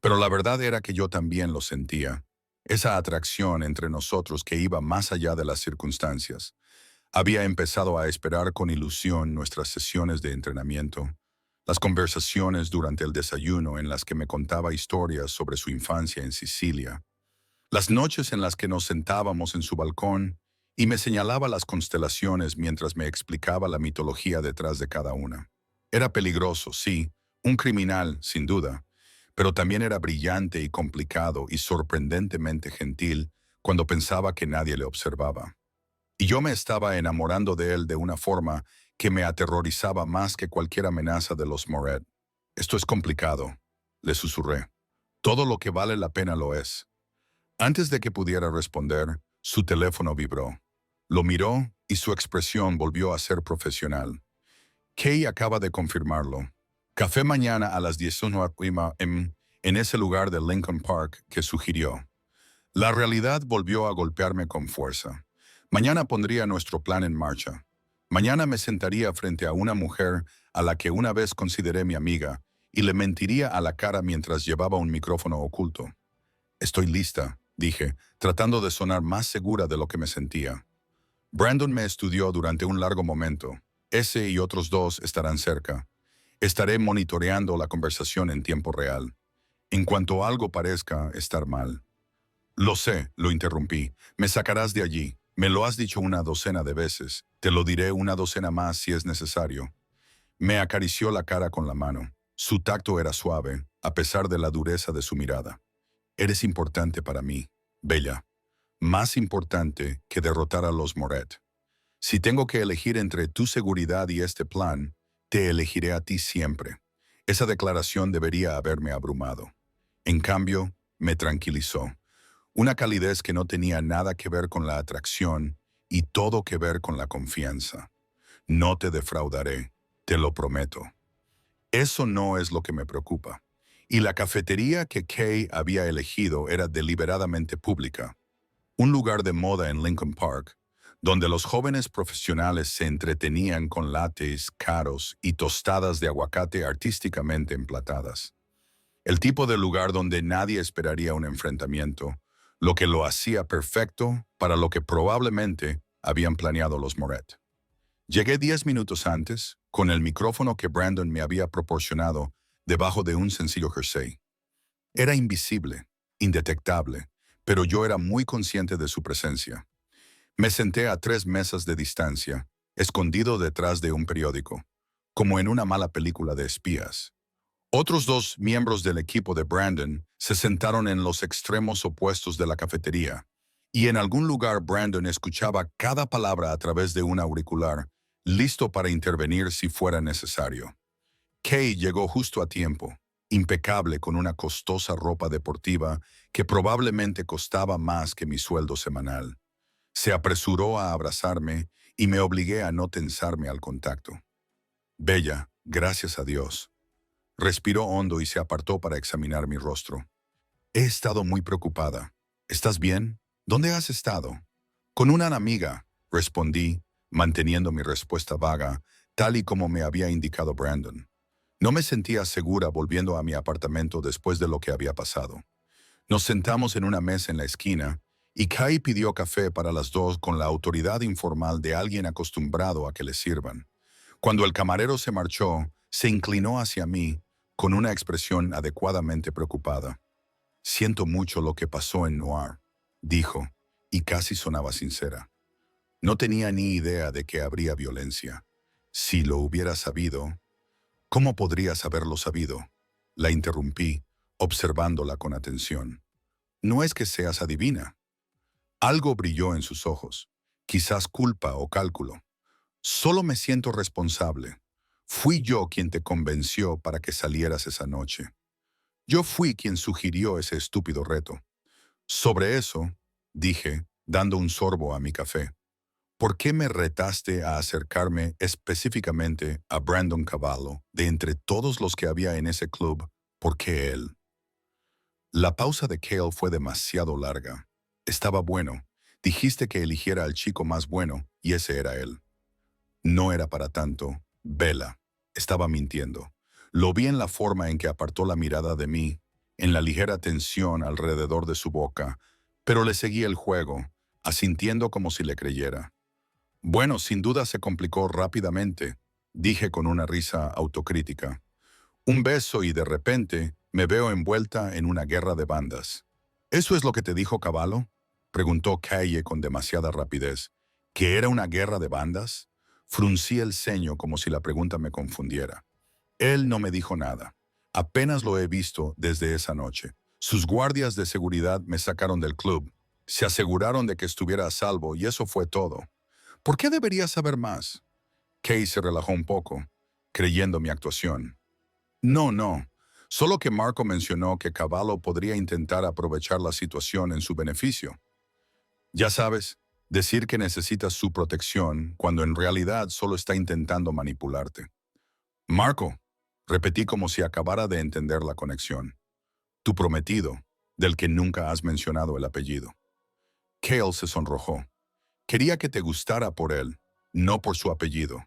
Pero la verdad era que yo también lo sentía. Esa atracción entre nosotros que iba más allá de las circunstancias. Había empezado a esperar con ilusión nuestras sesiones de entrenamiento, las conversaciones durante el desayuno en las que me contaba historias sobre su infancia en Sicilia, las noches en las que nos sentábamos en su balcón y me señalaba las constelaciones mientras me explicaba la mitología detrás de cada una. Era peligroso, sí, un criminal, sin duda, pero también era brillante y complicado y sorprendentemente gentil cuando pensaba que nadie le observaba. Y yo me estaba enamorando de él de una forma que me aterrorizaba más que cualquier amenaza de los Moret. Esto es complicado, le susurré. Todo lo que vale la pena lo es. Antes de que pudiera responder, su teléfono vibró. Lo miró y su expresión volvió a ser profesional. Kay acaba de confirmarlo. Café mañana a las 19 en ese lugar de Lincoln Park que sugirió. La realidad volvió a golpearme con fuerza. Mañana pondría nuestro plan en marcha. Mañana me sentaría frente a una mujer a la que una vez consideré mi amiga y le mentiría a la cara mientras llevaba un micrófono oculto. Estoy lista, dije, tratando de sonar más segura de lo que me sentía. Brandon me estudió durante un largo momento. Ese y otros dos estarán cerca. Estaré monitoreando la conversación en tiempo real. En cuanto algo parezca estar mal. Lo sé, lo interrumpí. Me sacarás de allí. Me lo has dicho una docena de veces. Te lo diré una docena más si es necesario. Me acarició la cara con la mano. Su tacto era suave, a pesar de la dureza de su mirada. Eres importante para mí, Bella. Más importante que derrotar a los Moret. Si tengo que elegir entre tu seguridad y este plan, te elegiré a ti siempre. Esa declaración debería haberme abrumado. En cambio, me tranquilizó. Una calidez que no tenía nada que ver con la atracción y todo que ver con la confianza. No te defraudaré, te lo prometo. Eso no es lo que me preocupa. Y la cafetería que Kay había elegido era deliberadamente pública. Un lugar de moda en Lincoln Park, donde los jóvenes profesionales se entretenían con lattes caros y tostadas de aguacate artísticamente emplatadas. El tipo de lugar donde nadie esperaría un enfrentamiento, lo que lo hacía perfecto para lo que probablemente habían planeado los Moret. Llegué 10 minutos antes, con el micrófono que Brandon me había proporcionado debajo de un sencillo jersey. Era invisible, indetectable, pero yo era muy consciente de su presencia. Me senté a 3 mesas de distancia, escondido detrás de un periódico, como en una mala película de espías. Otros 2 miembros del equipo de Brandon se sentaron en los extremos opuestos de la cafetería, y en algún lugar Brandon escuchaba cada palabra a través de un auricular, listo para intervenir si fuera necesario. Kay llegó justo a tiempo, impecable con una costosa ropa deportiva que probablemente costaba más que mi sueldo semanal. Se apresuró a abrazarme y me obligué a no tensarme al contacto. Bella, gracias a Dios. Respiró hondo y se apartó para examinar mi rostro. He estado muy preocupada. ¿Estás bien? ¿Dónde has estado? Con una amiga, respondí, manteniendo mi respuesta vaga, tal y como me había indicado Brandon. No me sentía segura volviendo a mi apartamento después de lo que había pasado. Nos sentamos en una mesa en la esquina y Kay pidió café para las 2 con la autoridad informal de alguien acostumbrado a que le sirvan. Cuando el camarero se marchó, se inclinó hacia mí con una expresión adecuadamente preocupada. Siento mucho lo que pasó en Noir, dijo, y casi sonaba sincera. No tenía ni idea de que habría violencia. Si lo hubiera sabido, ¿cómo podrías haberlo sabido? La interrumpí, observándola con atención. No es que seas adivina. Algo brilló en sus ojos, quizás culpa o cálculo. Solo me siento responsable. Fui yo quien te convenció para que salieras esa noche. Yo fui quien sugirió ese estúpido reto. Sobre eso, dije, dando un sorbo a mi café. ¿Por qué me retaste a acercarme específicamente a Brandon Cavallo de entre todos los que había en ese club? ¿Por qué él? La pausa de Cale fue demasiado larga. Estaba bueno. Dijiste que eligiera al chico más bueno, y ese era él. No era para tanto. Bella. Estaba mintiendo. Lo vi en la forma en que apartó la mirada de mí, en la ligera tensión alrededor de su boca, pero le seguí el juego, asintiendo como si le creyera. Bueno, sin duda se complicó rápidamente, dije con una risa autocrítica. Un beso y de repente me veo envuelta en una guerra de bandas. ¿Eso es lo que te dijo Cavallo? Preguntó Calle con demasiada rapidez. ¿Que era una guerra de bandas? Fruncí el ceño como si la pregunta me confundiera. Él no me dijo nada. Apenas lo he visto desde esa noche. Sus guardias de seguridad me sacaron del club. Se aseguraron de que estuviera a salvo y eso fue todo. ¿Por qué debería saber más? Kay se relajó un poco, creyendo mi actuación. No, no. Solo que Marco mencionó que Cavallo podría intentar aprovechar la situación en su beneficio. Ya sabes, decir que necesitas su protección cuando en realidad solo está intentando manipularte. Marco, repetí como si acabara de entender la conexión. Tu prometido, del que nunca has mencionado el apellido. Cale se sonrojó. Quería que te gustara por él, no por su apellido.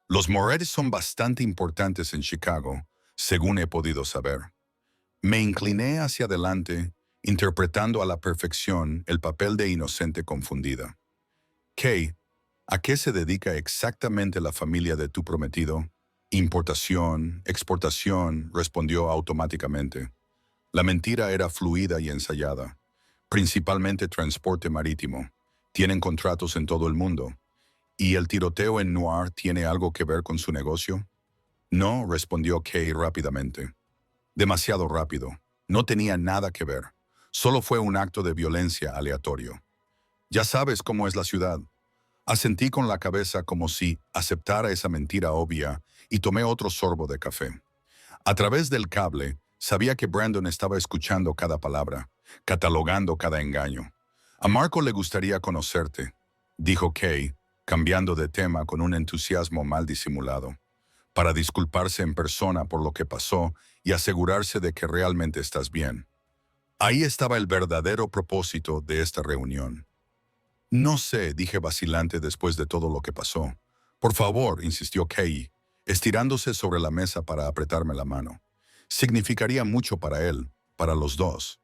Los Moretti son bastante importantes en Chicago, según he podido saber. Me incliné hacia adelante, interpretando a la perfección el papel de inocente confundida. Kay, ¿a qué se dedica exactamente la familia de tu prometido? Importación, exportación, respondió automáticamente. La mentira era fluida y ensayada. Principalmente transporte marítimo. Tienen contratos en todo el mundo. ¿Y el tiroteo en Noir tiene algo que ver con su negocio? No, respondió Kay rápidamente. Demasiado rápido. No tenía nada que ver. Solo fue un acto de violencia aleatorio. Ya sabes cómo es la ciudad. Asentí con la cabeza como si aceptara esa mentira obvia y tomé otro sorbo de café. A través del cable, sabía que Brandon estaba escuchando cada palabra, catalogando cada engaño. A Marco le gustaría conocerte, dijo Kay, cambiando de tema con un entusiasmo mal disimulado, para disculparse en persona por lo que pasó y asegurarse de que realmente estás bien. Ahí estaba el verdadero propósito de esta reunión. No sé, dije vacilante después de todo lo que pasó. Por favor, insistió Kay, estirándose sobre la mesa para apretarme la mano. Significaría mucho para él, para los dos.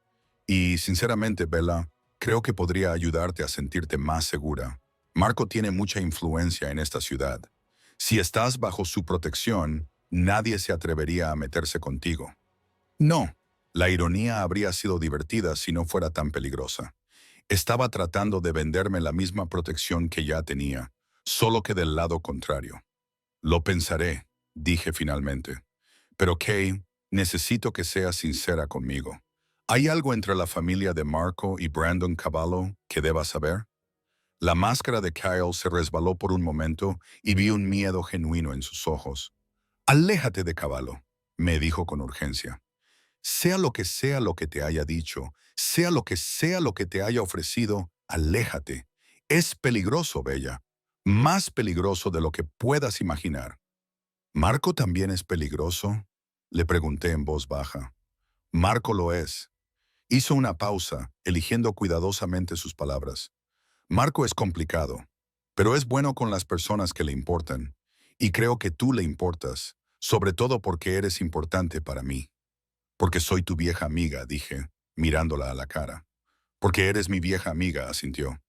Y, sinceramente, Bella, creo que podría ayudarte a sentirte más segura. Marco tiene mucha influencia en esta ciudad. Si estás bajo su protección, nadie se atrevería a meterse contigo. No, la ironía habría sido divertida si no fuera tan peligrosa. Estaba tratando de venderme la misma protección que ya tenía, solo que del lado contrario. Lo pensaré, dije finalmente. Pero Kay, necesito que seas sincera conmigo. ¿Hay algo entre la familia de Marco y Brandon Cavallo que debas saber? La máscara de Kyle se resbaló por un momento y vi un miedo genuino en sus ojos. Aléjate de Cavallo, me dijo con urgencia. Sea lo que te haya dicho, sea lo que te haya ofrecido, aléjate. Es peligroso, Bella. Más peligroso de lo que puedas imaginar. ¿Marco también es peligroso? Le pregunté en voz baja. Marco lo es. Hizo una pausa, eligiendo cuidadosamente sus palabras. Marco es complicado, pero es bueno con las personas que le importan. Y creo que tú le importas, sobre todo porque eres importante para mí. Porque soy tu vieja amiga, dije, mirándola a la cara. Porque eres mi vieja amiga, asintió.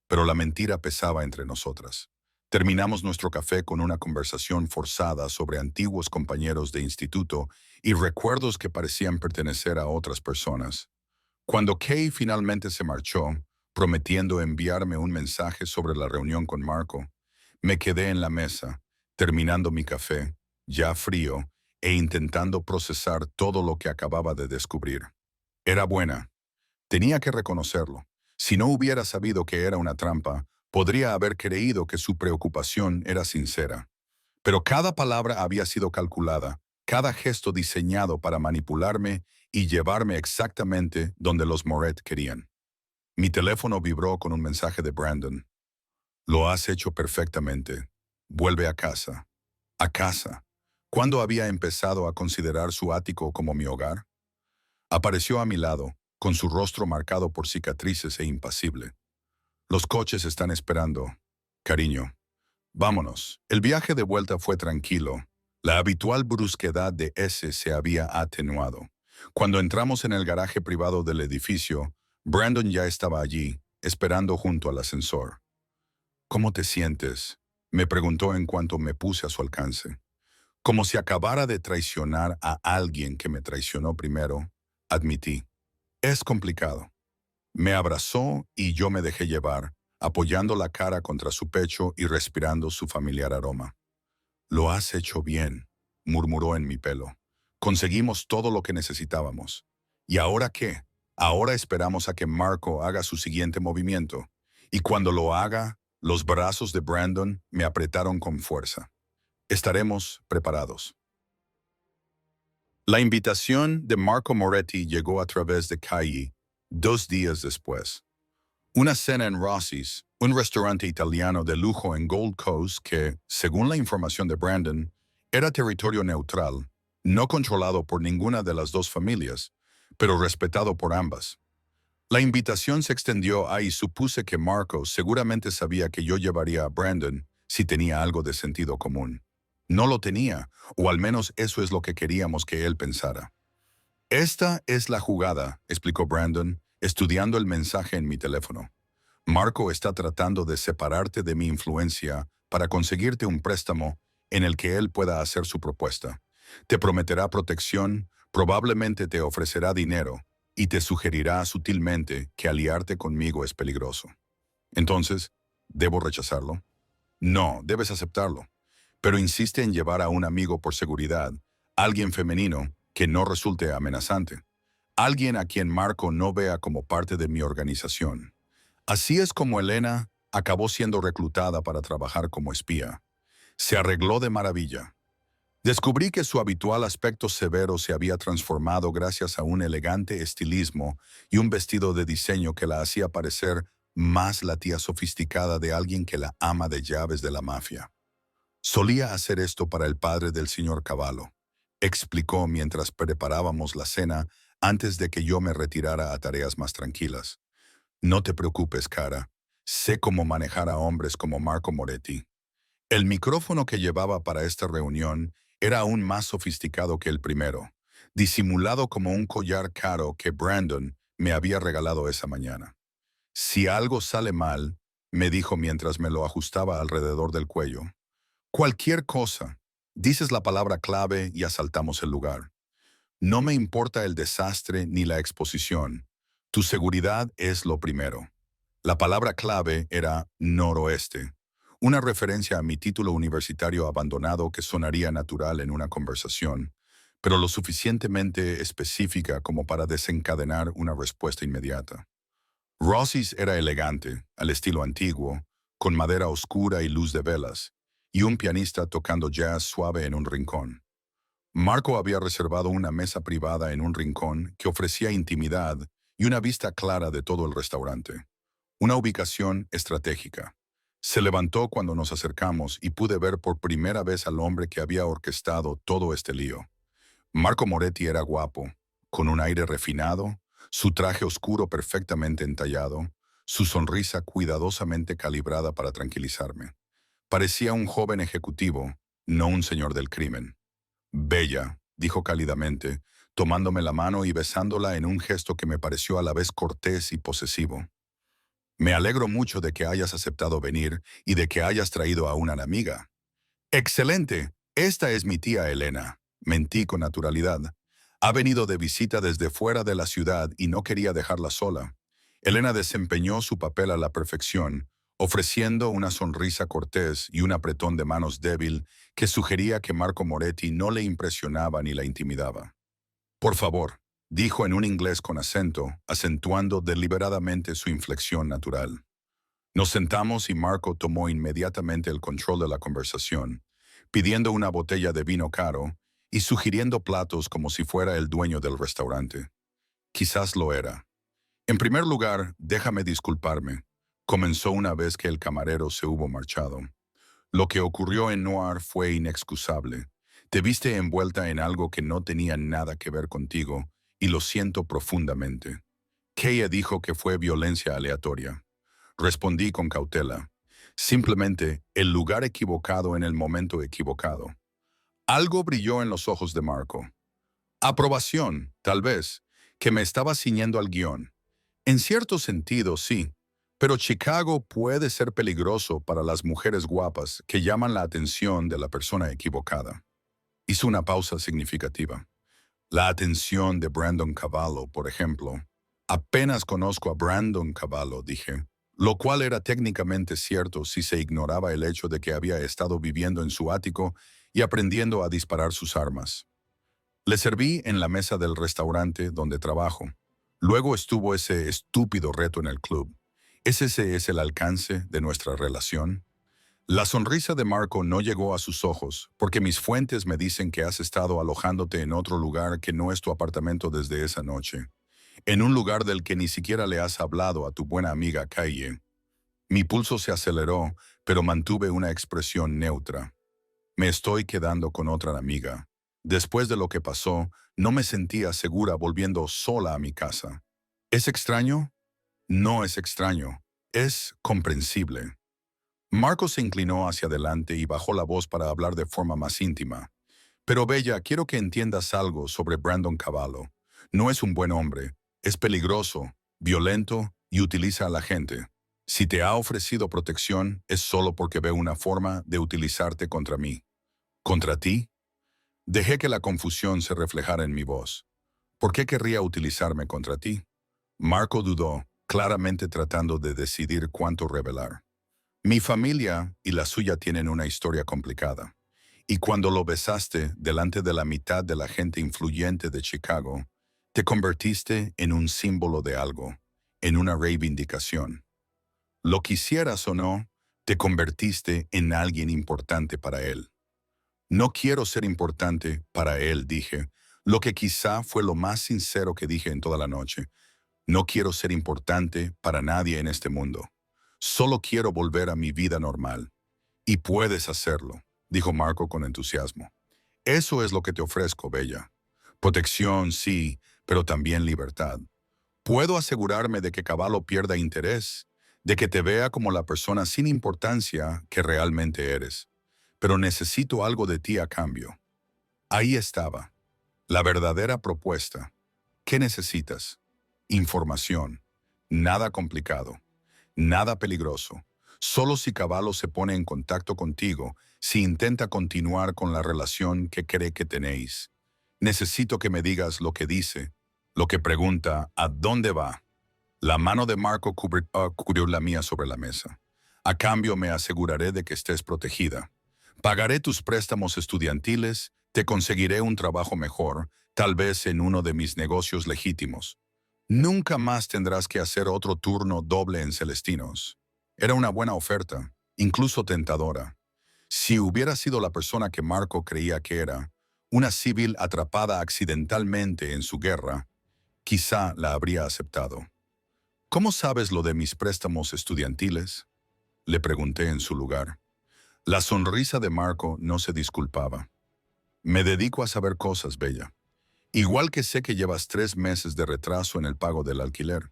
Pero la mentira pesaba entre nosotras. Terminamos nuestro café con una conversación forzada sobre antiguos compañeros de instituto y recuerdos que parecían pertenecer a otras personas. Cuando Kay finalmente se marchó, prometiendo enviarme un mensaje sobre la reunión con Marco, me quedé en la mesa, terminando mi café, ya frío, e intentando procesar todo lo que acababa de descubrir. Era buena. Tenía que reconocerlo. Si no hubiera sabido que era una trampa, podría haber creído que su preocupación era sincera. Pero cada palabra había sido calculada, cada gesto diseñado para manipularme y llevarme exactamente donde los Moret querían. Mi teléfono vibró con un mensaje de Brandon. Lo has hecho perfectamente. Vuelve a casa. A casa. ¿Cuándo había empezado a considerar su ático como mi hogar? Apareció a mi lado, con su rostro marcado por cicatrices e impasible. Los coches están esperando. Cariño, vámonos. El viaje de vuelta fue tranquilo. La habitual brusquedad de ese se había atenuado. Cuando entramos en el garaje privado del edificio, Brandon ya estaba allí, esperando junto al ascensor. ¿Cómo te sientes?, me preguntó en cuanto me puse a su alcance. Como si acabara de traicionar a alguien que me traicionó primero, admití. Es complicado. Me abrazó y yo me dejé llevar, apoyando la cara contra su pecho y respirando su familiar aroma. Lo has hecho bien, murmuró en mi pelo. Conseguimos todo lo que necesitábamos. ¿Y ahora qué? Ahora esperamos a que Marco haga su siguiente movimiento. Y cuando lo haga, los brazos de Brandon me apretaron con fuerza. Estaremos preparados. La invitación de Marco Moretti llegó a través de Calle 2 días después. Una cena en Rossi's, un restaurante italiano de lujo en Gold Coast que, según la información de Brandon, era territorio neutral, no controlado por ninguna de las dos familias, pero respetado por ambas. La invitación se extendió y supuse que Marco seguramente sabía que yo llevaría a Brandon si tenía algo de sentido común. No lo tenía, o al menos eso es lo que queríamos que él pensara. Esta es la jugada, explicó Brandon, estudiando el mensaje en mi teléfono. Marco está tratando de separarte de mi influencia para conseguirte un préstamo en el que él pueda hacer su propuesta. Te prometerá protección, probablemente te ofrecerá dinero y te sugerirá sutilmente que aliarte conmigo es peligroso. Entonces, ¿debo rechazarlo? No, debes aceptarlo. Pero insiste en llevar a un amigo por seguridad, alguien femenino que no resulte amenazante, alguien a quien Marco no vea como parte de mi organización. Así es como Elena acabó siendo reclutada para trabajar como espía. Se arregló de maravilla. Descubrí que su habitual aspecto severo se había transformado gracias a un elegante estilismo y un vestido de diseño que la hacía parecer más la tía sofisticada de alguien que la ama de llaves de la mafia. Solía hacer esto para el padre del señor Cavallo, explicó mientras preparábamos la cena antes de que yo me retirara a tareas más tranquilas. No te preocupes, cara. Sé cómo manejar a hombres como Marco Moretti. El micrófono que llevaba para esta reunión era aún más sofisticado que el primero, disimulado como un collar caro que Brandon me había regalado esa mañana. Si algo sale mal, me dijo mientras me lo ajustaba alrededor del cuello. Cualquier cosa. Dices la palabra clave y asaltamos el lugar. No me importa el desastre ni la exposición. Tu seguridad es lo primero. La palabra clave era noroeste, una referencia a mi título universitario abandonado que sonaría natural en una conversación, pero lo suficientemente específica como para desencadenar una respuesta inmediata. Rossi's era elegante, al estilo antiguo, con madera oscura y luz de velas, y un pianista tocando jazz suave en un rincón. Marco había reservado una mesa privada en un rincón que ofrecía intimidad y una vista clara de todo el restaurante. Una ubicación estratégica. Se levantó cuando nos acercamos y pude ver por primera vez al hombre que había orquestado todo este lío. Marco Moretti era guapo, con un aire refinado, su traje oscuro perfectamente entallado, su sonrisa cuidadosamente calibrada para tranquilizarme. Parecía un joven ejecutivo, no un señor del crimen. Bella, dijo cálidamente, tomándome la mano y besándola en un gesto que me pareció a la vez cortés y posesivo. Me alegro mucho de que hayas aceptado venir y de que hayas traído a una amiga. Excelente, esta es mi tía Elena. Mentí con naturalidad. Ha venido de visita desde fuera de la ciudad y no quería dejarla sola. Elena desempeñó su papel a la perfección, ofreciendo una sonrisa cortés y un apretón de manos débil que sugería que Marco Moretti no le impresionaba ni la intimidaba. Por favor, dijo en un inglés con acento, acentuando deliberadamente su inflexión natural. Nos sentamos y Marco tomó inmediatamente el control de la conversación, pidiendo una botella de vino caro, y sugiriendo platos como si fuera el dueño del restaurante. Quizás lo era. En primer lugar, déjame disculparme. Comenzó una vez que el camarero se hubo marchado. Lo que ocurrió en Noir fue inexcusable. Te viste envuelta en algo que no tenía nada que ver contigo, y lo siento profundamente. Kaya dijo que fue violencia aleatoria. Respondí con cautela. Simplemente el lugar equivocado en el momento equivocado. Algo brilló en los ojos de Marco. Aprobación, tal vez, que me estaba ciñendo al guión. En cierto sentido, sí, pero Chicago puede ser peligroso para las mujeres guapas que llaman la atención de la persona equivocada. Hizo una pausa significativa. La atención de Brandon Cavallo, por ejemplo. Apenas conozco a Brandon Cavallo, dije, lo cual era técnicamente cierto si se ignoraba el hecho de que había estado viviendo en su ático y aprendiendo a disparar sus armas. Le serví en la mesa del restaurante donde trabajo. Luego estuvo ese estúpido reto en el club. ¿Ese es el alcance de nuestra relación? La sonrisa de Marco no llegó a sus ojos, porque mis fuentes me dicen que has estado alojándote en otro lugar que no es tu apartamento desde esa noche. En un lugar del que ni siquiera le has hablado a tu buena amiga Kaye. Mi pulso se aceleró, pero mantuve una expresión neutra. Me estoy quedando con otra amiga. Después de lo que pasó, no me sentía segura volviendo sola a mi casa. ¿Es extraño? No es extraño. Es comprensible. Marco se inclinó hacia adelante y bajó la voz para hablar de forma más íntima. Pero Bella, quiero que entiendas algo sobre Brandon Cavallo. No es un buen hombre. Es peligroso, violento y utiliza a la gente. Si te ha ofrecido protección, es solo porque ve una forma de utilizarte contra mí. ¿Contra ti? Dejé que la confusión se reflejara en mi voz. ¿Por qué querría utilizarme contra ti? Marco dudó, claramente tratando de decidir cuánto revelar. Mi familia y la suya tienen una historia complicada. Y cuando lo besaste delante de la mitad de la gente influyente de Chicago, te convertiste en un símbolo de algo, en una reivindicación. Lo quisieras o no, te convertiste en alguien importante para él. No quiero ser importante para él, dije, lo que quizá fue lo más sincero que dije en toda la noche. No quiero ser importante para nadie en este mundo. Solo quiero volver a mi vida normal. Y puedes hacerlo, dijo Marco con entusiasmo. Eso es lo que te ofrezco, Bella. Protección, sí, pero también libertad. Puedo asegurarme de que Cavallo pierda interés, de que te vea como la persona sin importancia que realmente eres. Pero necesito algo de ti a cambio. Ahí estaba, la verdadera propuesta. ¿Qué necesitas? Información. Nada complicado. Nada peligroso. Solo si Cavallo se pone en contacto contigo, si intenta continuar con la relación que cree que tenéis. Necesito que me digas lo que dice, lo que pregunta, ¿a dónde va? La mano de Marco cubrió la mía sobre la mesa. A cambio me aseguraré de que estés protegida. Pagaré tus préstamos estudiantiles, te conseguiré un trabajo mejor, tal vez en uno de mis negocios legítimos. Nunca más tendrás que hacer otro turno doble en Celestinos. Era una buena oferta, incluso tentadora. Si hubiera sido la persona que Marco creía que era, una civil atrapada accidentalmente en su guerra, quizá la habría aceptado. ¿Cómo sabes lo de mis préstamos estudiantiles? Le pregunté en su lugar. La sonrisa de Marco no se disculpaba. Me dedico a saber cosas, Bella. Igual que sé que llevas 3 meses de retraso en el pago del alquiler.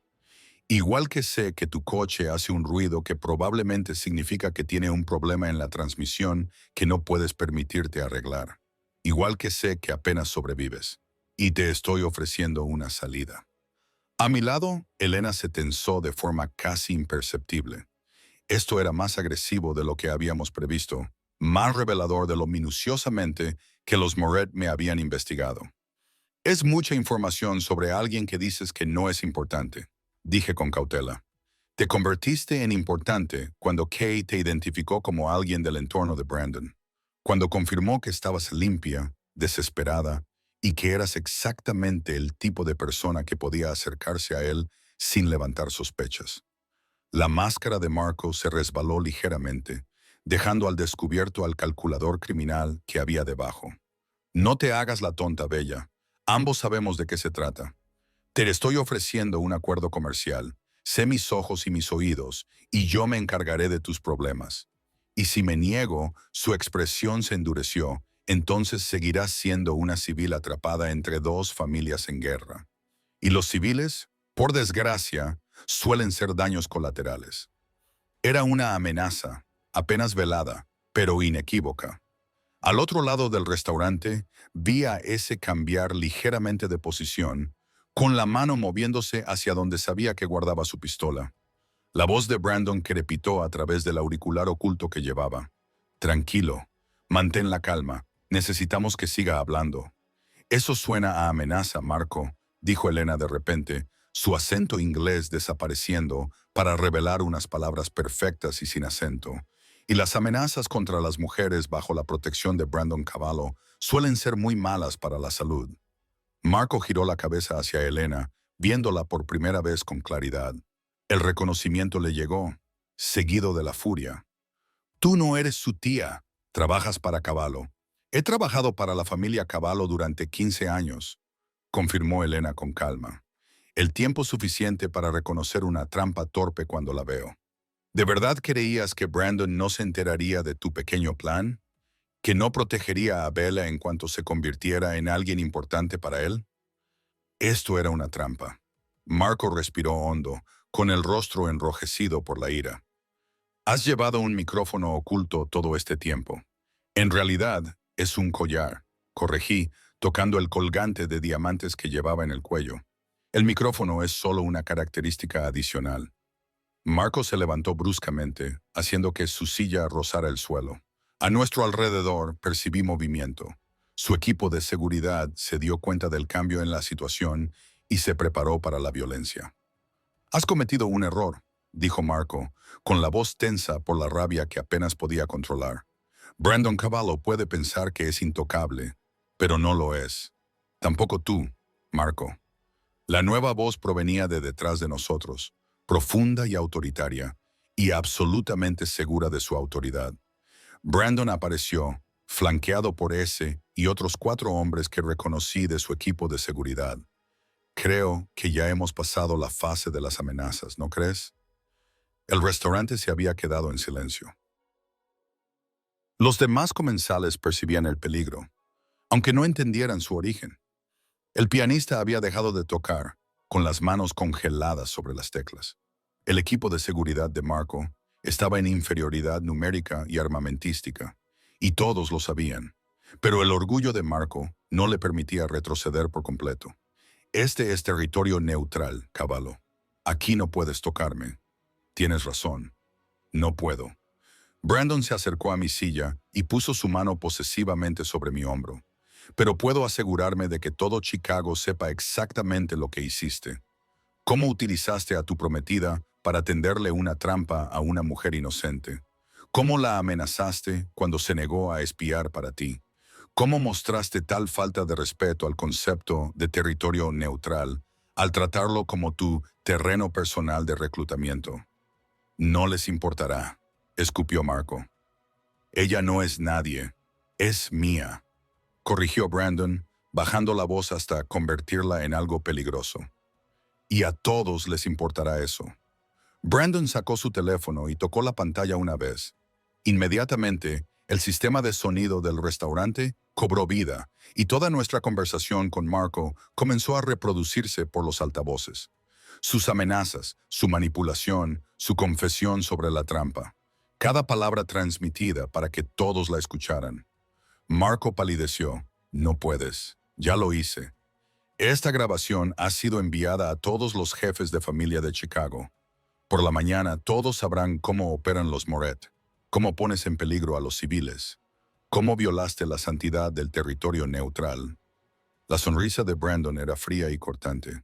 Igual que sé que tu coche hace un ruido que probablemente significa que tiene un problema en la transmisión que no puedes permitirte arreglar. Igual que sé que apenas sobrevives. Y te estoy ofreciendo una salida. A mi lado, Elena se tensó de forma casi imperceptible. Esto era más agresivo de lo que habíamos previsto, más revelador de lo minuciosamente que los Moret me habían investigado. Es mucha información sobre alguien que dices que no es importante, dije con cautela. Te convertiste en importante cuando Kay te identificó como alguien del entorno de Brandon, cuando confirmó que estabas limpia, desesperada, y que eras exactamente el tipo de persona que podía acercarse a él sin levantar sospechas. La máscara de Marco se resbaló ligeramente, dejando al descubierto al calculador criminal que había debajo. No te hagas la tonta, Bella. Ambos sabemos de qué se trata. Te estoy ofreciendo un acuerdo comercial. Sé mis ojos y mis oídos, y yo me encargaré de tus problemas. Y si me niego, su expresión se endureció, entonces seguirás siendo una civil atrapada entre dos familias en guerra. Y los civiles, por desgracia, suelen ser daños colaterales. Era una amenaza, apenas velada, pero inequívoca. Al otro lado del restaurante, vi a ese cambiar ligeramente de posición, con la mano moviéndose hacia donde sabía que guardaba su pistola. La voz de Brandon crepitó a través del auricular oculto que llevaba. Tranquilo, mantén la calma, necesitamos que siga hablando. Eso suena a amenaza, Marco, dijo Elena de repente, su acento inglés desapareciendo para revelar unas palabras perfectas y sin acento. Y las amenazas contra las mujeres bajo la protección de Brandon Cavallo suelen ser muy malas para la salud. Marco giró la cabeza hacia Elena, viéndola por primera vez con claridad. El reconocimiento le llegó, seguido de la furia. Tú no eres su tía, trabajas para Cavallo. He trabajado para la familia Cavallo durante 15 años, confirmó Elena con calma. El tiempo suficiente para reconocer una trampa torpe cuando la veo. ¿De verdad creías que Brandon no se enteraría de tu pequeño plan? ¿Que no protegería a Bella en cuanto se convirtiera en alguien importante para él? Esto era una trampa. Marco respiró hondo, con el rostro enrojecido por la ira. Has llevado un micrófono oculto todo este tiempo. En realidad, es un collar, corregí, tocando el colgante de diamantes que llevaba en el cuello. El micrófono es solo una característica adicional. Marco se levantó bruscamente, haciendo que su silla rozara el suelo. A nuestro alrededor percibí movimiento. Su equipo de seguridad se dio cuenta del cambio en la situación y se preparó para la violencia. Has cometido un error, dijo Marco, con la voz tensa por la rabia que apenas podía controlar. Brandon Cavallo puede pensar que es intocable, pero no lo es. Tampoco tú, Marco. La nueva voz provenía de detrás de nosotros, profunda y autoritaria, y absolutamente segura de su autoridad. Brandon apareció, flanqueado por ese y otros 4 hombres que reconocí de su equipo de seguridad. Creo que ya hemos pasado la fase de las amenazas, ¿no crees? El restaurante se había quedado en silencio. Los demás comensales percibían el peligro, aunque no entendieran su origen. El pianista había dejado de tocar, con las manos congeladas sobre las teclas. El equipo de seguridad de Marco estaba en inferioridad numérica y armamentística, y todos lo sabían. Pero el orgullo de Marco no le permitía retroceder por completo. Este es territorio neutral, Cavallo. Aquí no puedes tocarme. Tienes razón. No puedo. Brandon se acercó a mi silla y puso su mano posesivamente sobre mi hombro. Pero puedo asegurarme de que todo Chicago sepa exactamente lo que hiciste. ¿Cómo utilizaste a tu prometida para tenderle una trampa a una mujer inocente? ¿Cómo la amenazaste cuando se negó a espiar para ti? ¿Cómo mostraste tal falta de respeto al concepto de territorio neutral al tratarlo como tu terreno personal de reclutamiento? No les importará, escupió Marco. Ella no es nadie, es mía, corrigió Brandon, bajando la voz hasta convertirla en algo peligroso. Y a todos les importará eso. Brandon sacó su teléfono y tocó la pantalla una vez. Inmediatamente, el sistema de sonido del restaurante cobró vida y toda nuestra conversación con Marco comenzó a reproducirse por los altavoces. Sus amenazas, su manipulación, su confesión sobre la trampa. Cada palabra transmitida para que todos la escucharan. Marco palideció. No puedes. Ya lo hice. Esta grabación ha sido enviada a todos los jefes de familia de Chicago. Por la mañana todos sabrán cómo operan los Moret, cómo pones en peligro a los civiles, cómo violaste la santidad del territorio neutral. La sonrisa de Brandon era fría y cortante.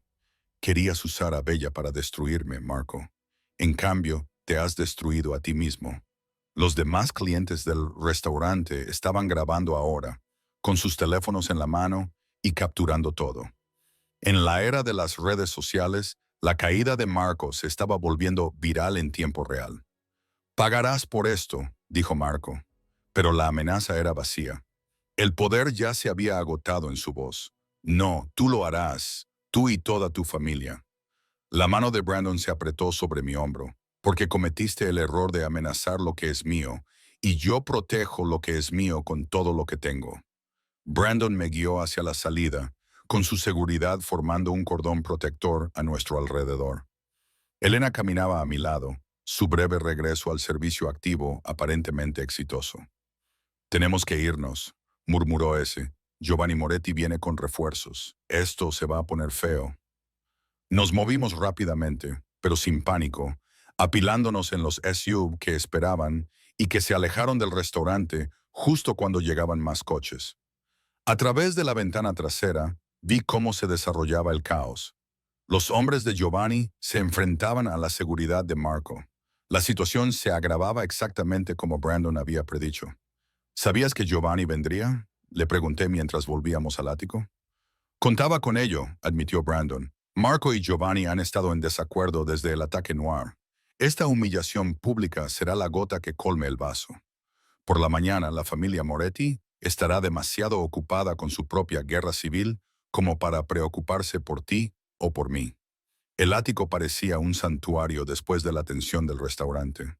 Querías usar a Bella para destruirme, Marco. En cambio, te has destruido a ti mismo. Los demás clientes del restaurante estaban grabando ahora, con sus teléfonos en la mano y capturando todo. En la era de las redes sociales, la caída de Marco se estaba volviendo viral en tiempo real. Pagarás por esto, dijo Marco, pero la amenaza era vacía. El poder ya se había agotado en su voz. No, tú lo harás, tú y toda tu familia. La mano de Brandon se apretó sobre mi hombro, porque cometiste el error de amenazar lo que es mío, y yo protejo lo que es mío con todo lo que tengo. Brandon me guió hacia la salida, con su seguridad formando un cordón protector a nuestro alrededor. Elena caminaba a mi lado, su breve regreso al servicio activo aparentemente exitoso. Tenemos que irnos, murmuró ese. Giovanni Moretti viene con refuerzos. Esto se va a poner feo. Nos movimos rápidamente, pero sin pánico, apilándonos en los SUV que esperaban y que se alejaron del restaurante justo cuando llegaban más coches. A través de la ventana trasera, vi cómo se desarrollaba el caos. Los hombres de Giovanni se enfrentaban a la seguridad de Marco. La situación se agravaba exactamente como Brandon había predicho. ¿Sabías que Giovanni vendría?, le pregunté mientras volvíamos al ático. Contaba con ello, admitió Brandon. Marco y Giovanni han estado en desacuerdo desde el ataque Noir. Esta humillación pública será la gota que colme el vaso. Por la mañana, la familia Moretti estará demasiado ocupada con su propia guerra civil como para preocuparse por ti o por mí. El ático parecía un santuario después de la tensión del restaurante.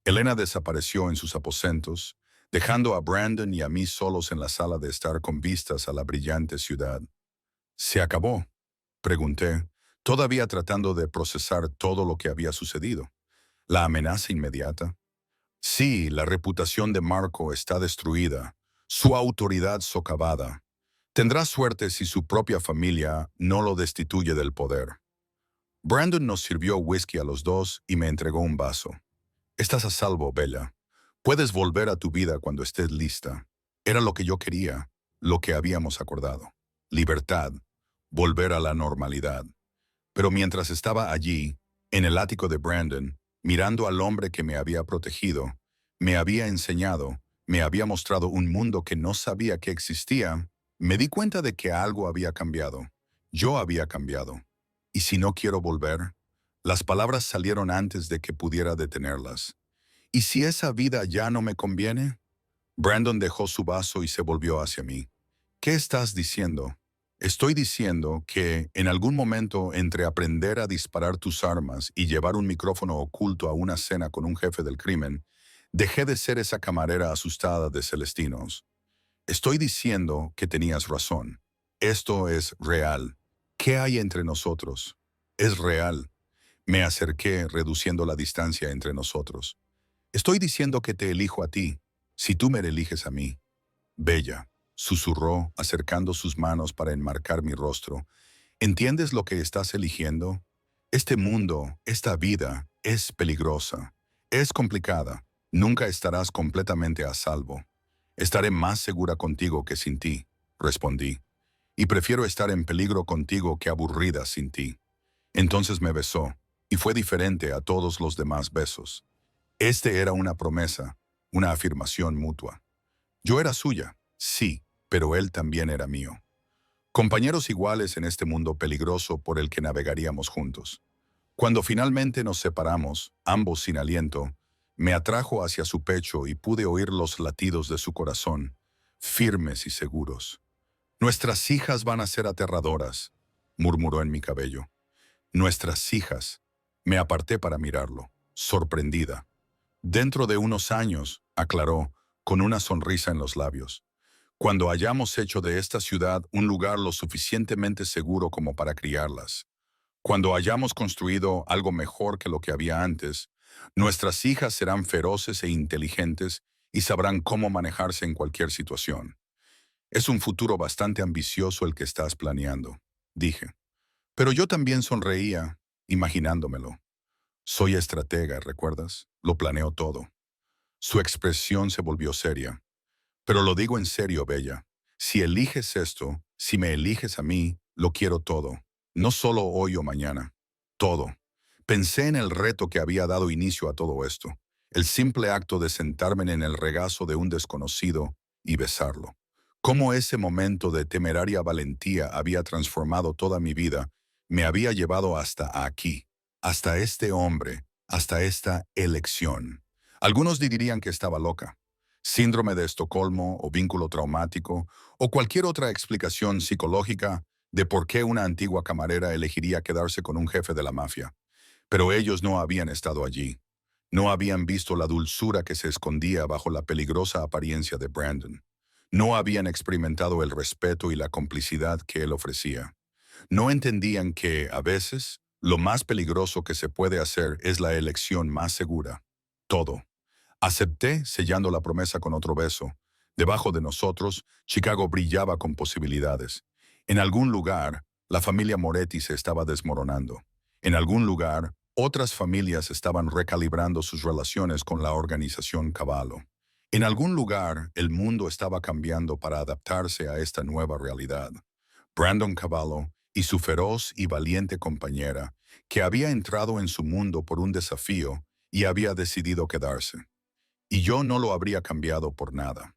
Elena desapareció en sus aposentos, dejando a Brandon y a mí solos en la sala de estar con vistas a la brillante ciudad. ¿Se acabó?, pregunté, todavía tratando de procesar todo lo que había sucedido. ¿La amenaza inmediata? Sí, la reputación de Marco está destruida, su autoridad socavada. Tendrá suerte si su propia familia no lo destituye del poder. Brandon nos sirvió whisky a los dos y me entregó un vaso. Estás a salvo, Bella. Puedes volver a tu vida cuando estés lista. Era lo que yo quería, lo que habíamos acordado. Libertad, volver a la normalidad. Pero mientras estaba allí, en el ático de Brandon, mirando al hombre que me había protegido, me había enseñado, me había mostrado un mundo que no sabía que existía, me di cuenta de que algo había cambiado. Yo había cambiado. ¿Y si no quiero volver? Las palabras salieron antes de que pudiera detenerlas. ¿Y si esa vida ya no me conviene? Brandon dejó su vaso y se volvió hacia mí. ¿Qué estás diciendo? Estoy diciendo que, en algún momento entre aprender a disparar tus armas y llevar un micrófono oculto a una cena con un jefe del crimen, dejé de ser esa camarera asustada de Celestinos. Estoy diciendo que tenías razón. Esto es real. ¿Qué hay entre nosotros? Es real. Me acerqué, reduciendo la distancia entre nosotros. Estoy diciendo que te elijo a ti, si tú me eliges a mí. Bella, susurró, acercando sus manos para enmarcar mi rostro. ¿Entiendes lo que estás eligiendo? Este mundo, esta vida, es peligrosa. Es complicada. Nunca estarás completamente a salvo. Estaré más segura contigo que sin ti, respondí. Y prefiero estar en peligro contigo que aburrida sin ti. Entonces me besó, y fue diferente a todos los demás besos. Este era una promesa, una afirmación mutua. Yo era suya, sí, pero él también era mío. Compañeros iguales en este mundo peligroso por el que navegaríamos juntos. Cuando finalmente nos separamos, ambos sin aliento, me atrajo hacia su pecho y pude oír los latidos de su corazón, firmes y seguros. Nuestras hijas van a ser aterradoras, murmuró en mi cabello. Nuestras hijas. Me aparté para mirarlo, sorprendida. Dentro de unos años, aclaró, con una sonrisa en los labios. Cuando hayamos hecho de esta ciudad un lugar lo suficientemente seguro como para criarlas. Cuando hayamos construido algo mejor que lo que había antes, nuestras hijas serán feroces e inteligentes y sabrán cómo manejarse en cualquier situación. Es un futuro bastante ambicioso el que estás planeando, dije. Pero yo también sonreía, imaginándomelo. Soy estratega, ¿recuerdas? Lo planeo todo. Su expresión se volvió seria. Pero lo digo en serio, Bella. Si eliges esto, si me eliges a mí, lo quiero todo. No solo hoy o mañana. Todo. Pensé en el reto que había dado inicio a todo esto. El simple acto de sentarme en el regazo de un desconocido y besarlo. Cómo ese momento de temeraria valentía había transformado toda mi vida, me había llevado hasta aquí, hasta este hombre, hasta esta elección. Algunos dirían que estaba loca. síndrome de Estocolmo o vínculo traumático, o cualquier otra explicación psicológica de por qué una antigua camarera elegiría quedarse con un jefe de la mafia. Pero ellos no habían estado allí. No habían visto la dulzura que se escondía bajo la peligrosa apariencia de Brandon. No habían experimentado el respeto y la complicidad que él ofrecía. No entendían que, a veces, lo más peligroso que se puede hacer es la elección más segura. Todo. Acepté, sellando la promesa con otro beso. Debajo de nosotros, Chicago brillaba con posibilidades. En algún lugar, la familia Moretti se estaba desmoronando. En algún lugar, otras familias estaban recalibrando sus relaciones con la organización Cavallo. En algún lugar, el mundo estaba cambiando para adaptarse a esta nueva realidad. Brandon Cavallo y su feroz y valiente compañera, que había entrado en su mundo por un desafío y había decidido quedarse. Y yo no lo habría cambiado por nada.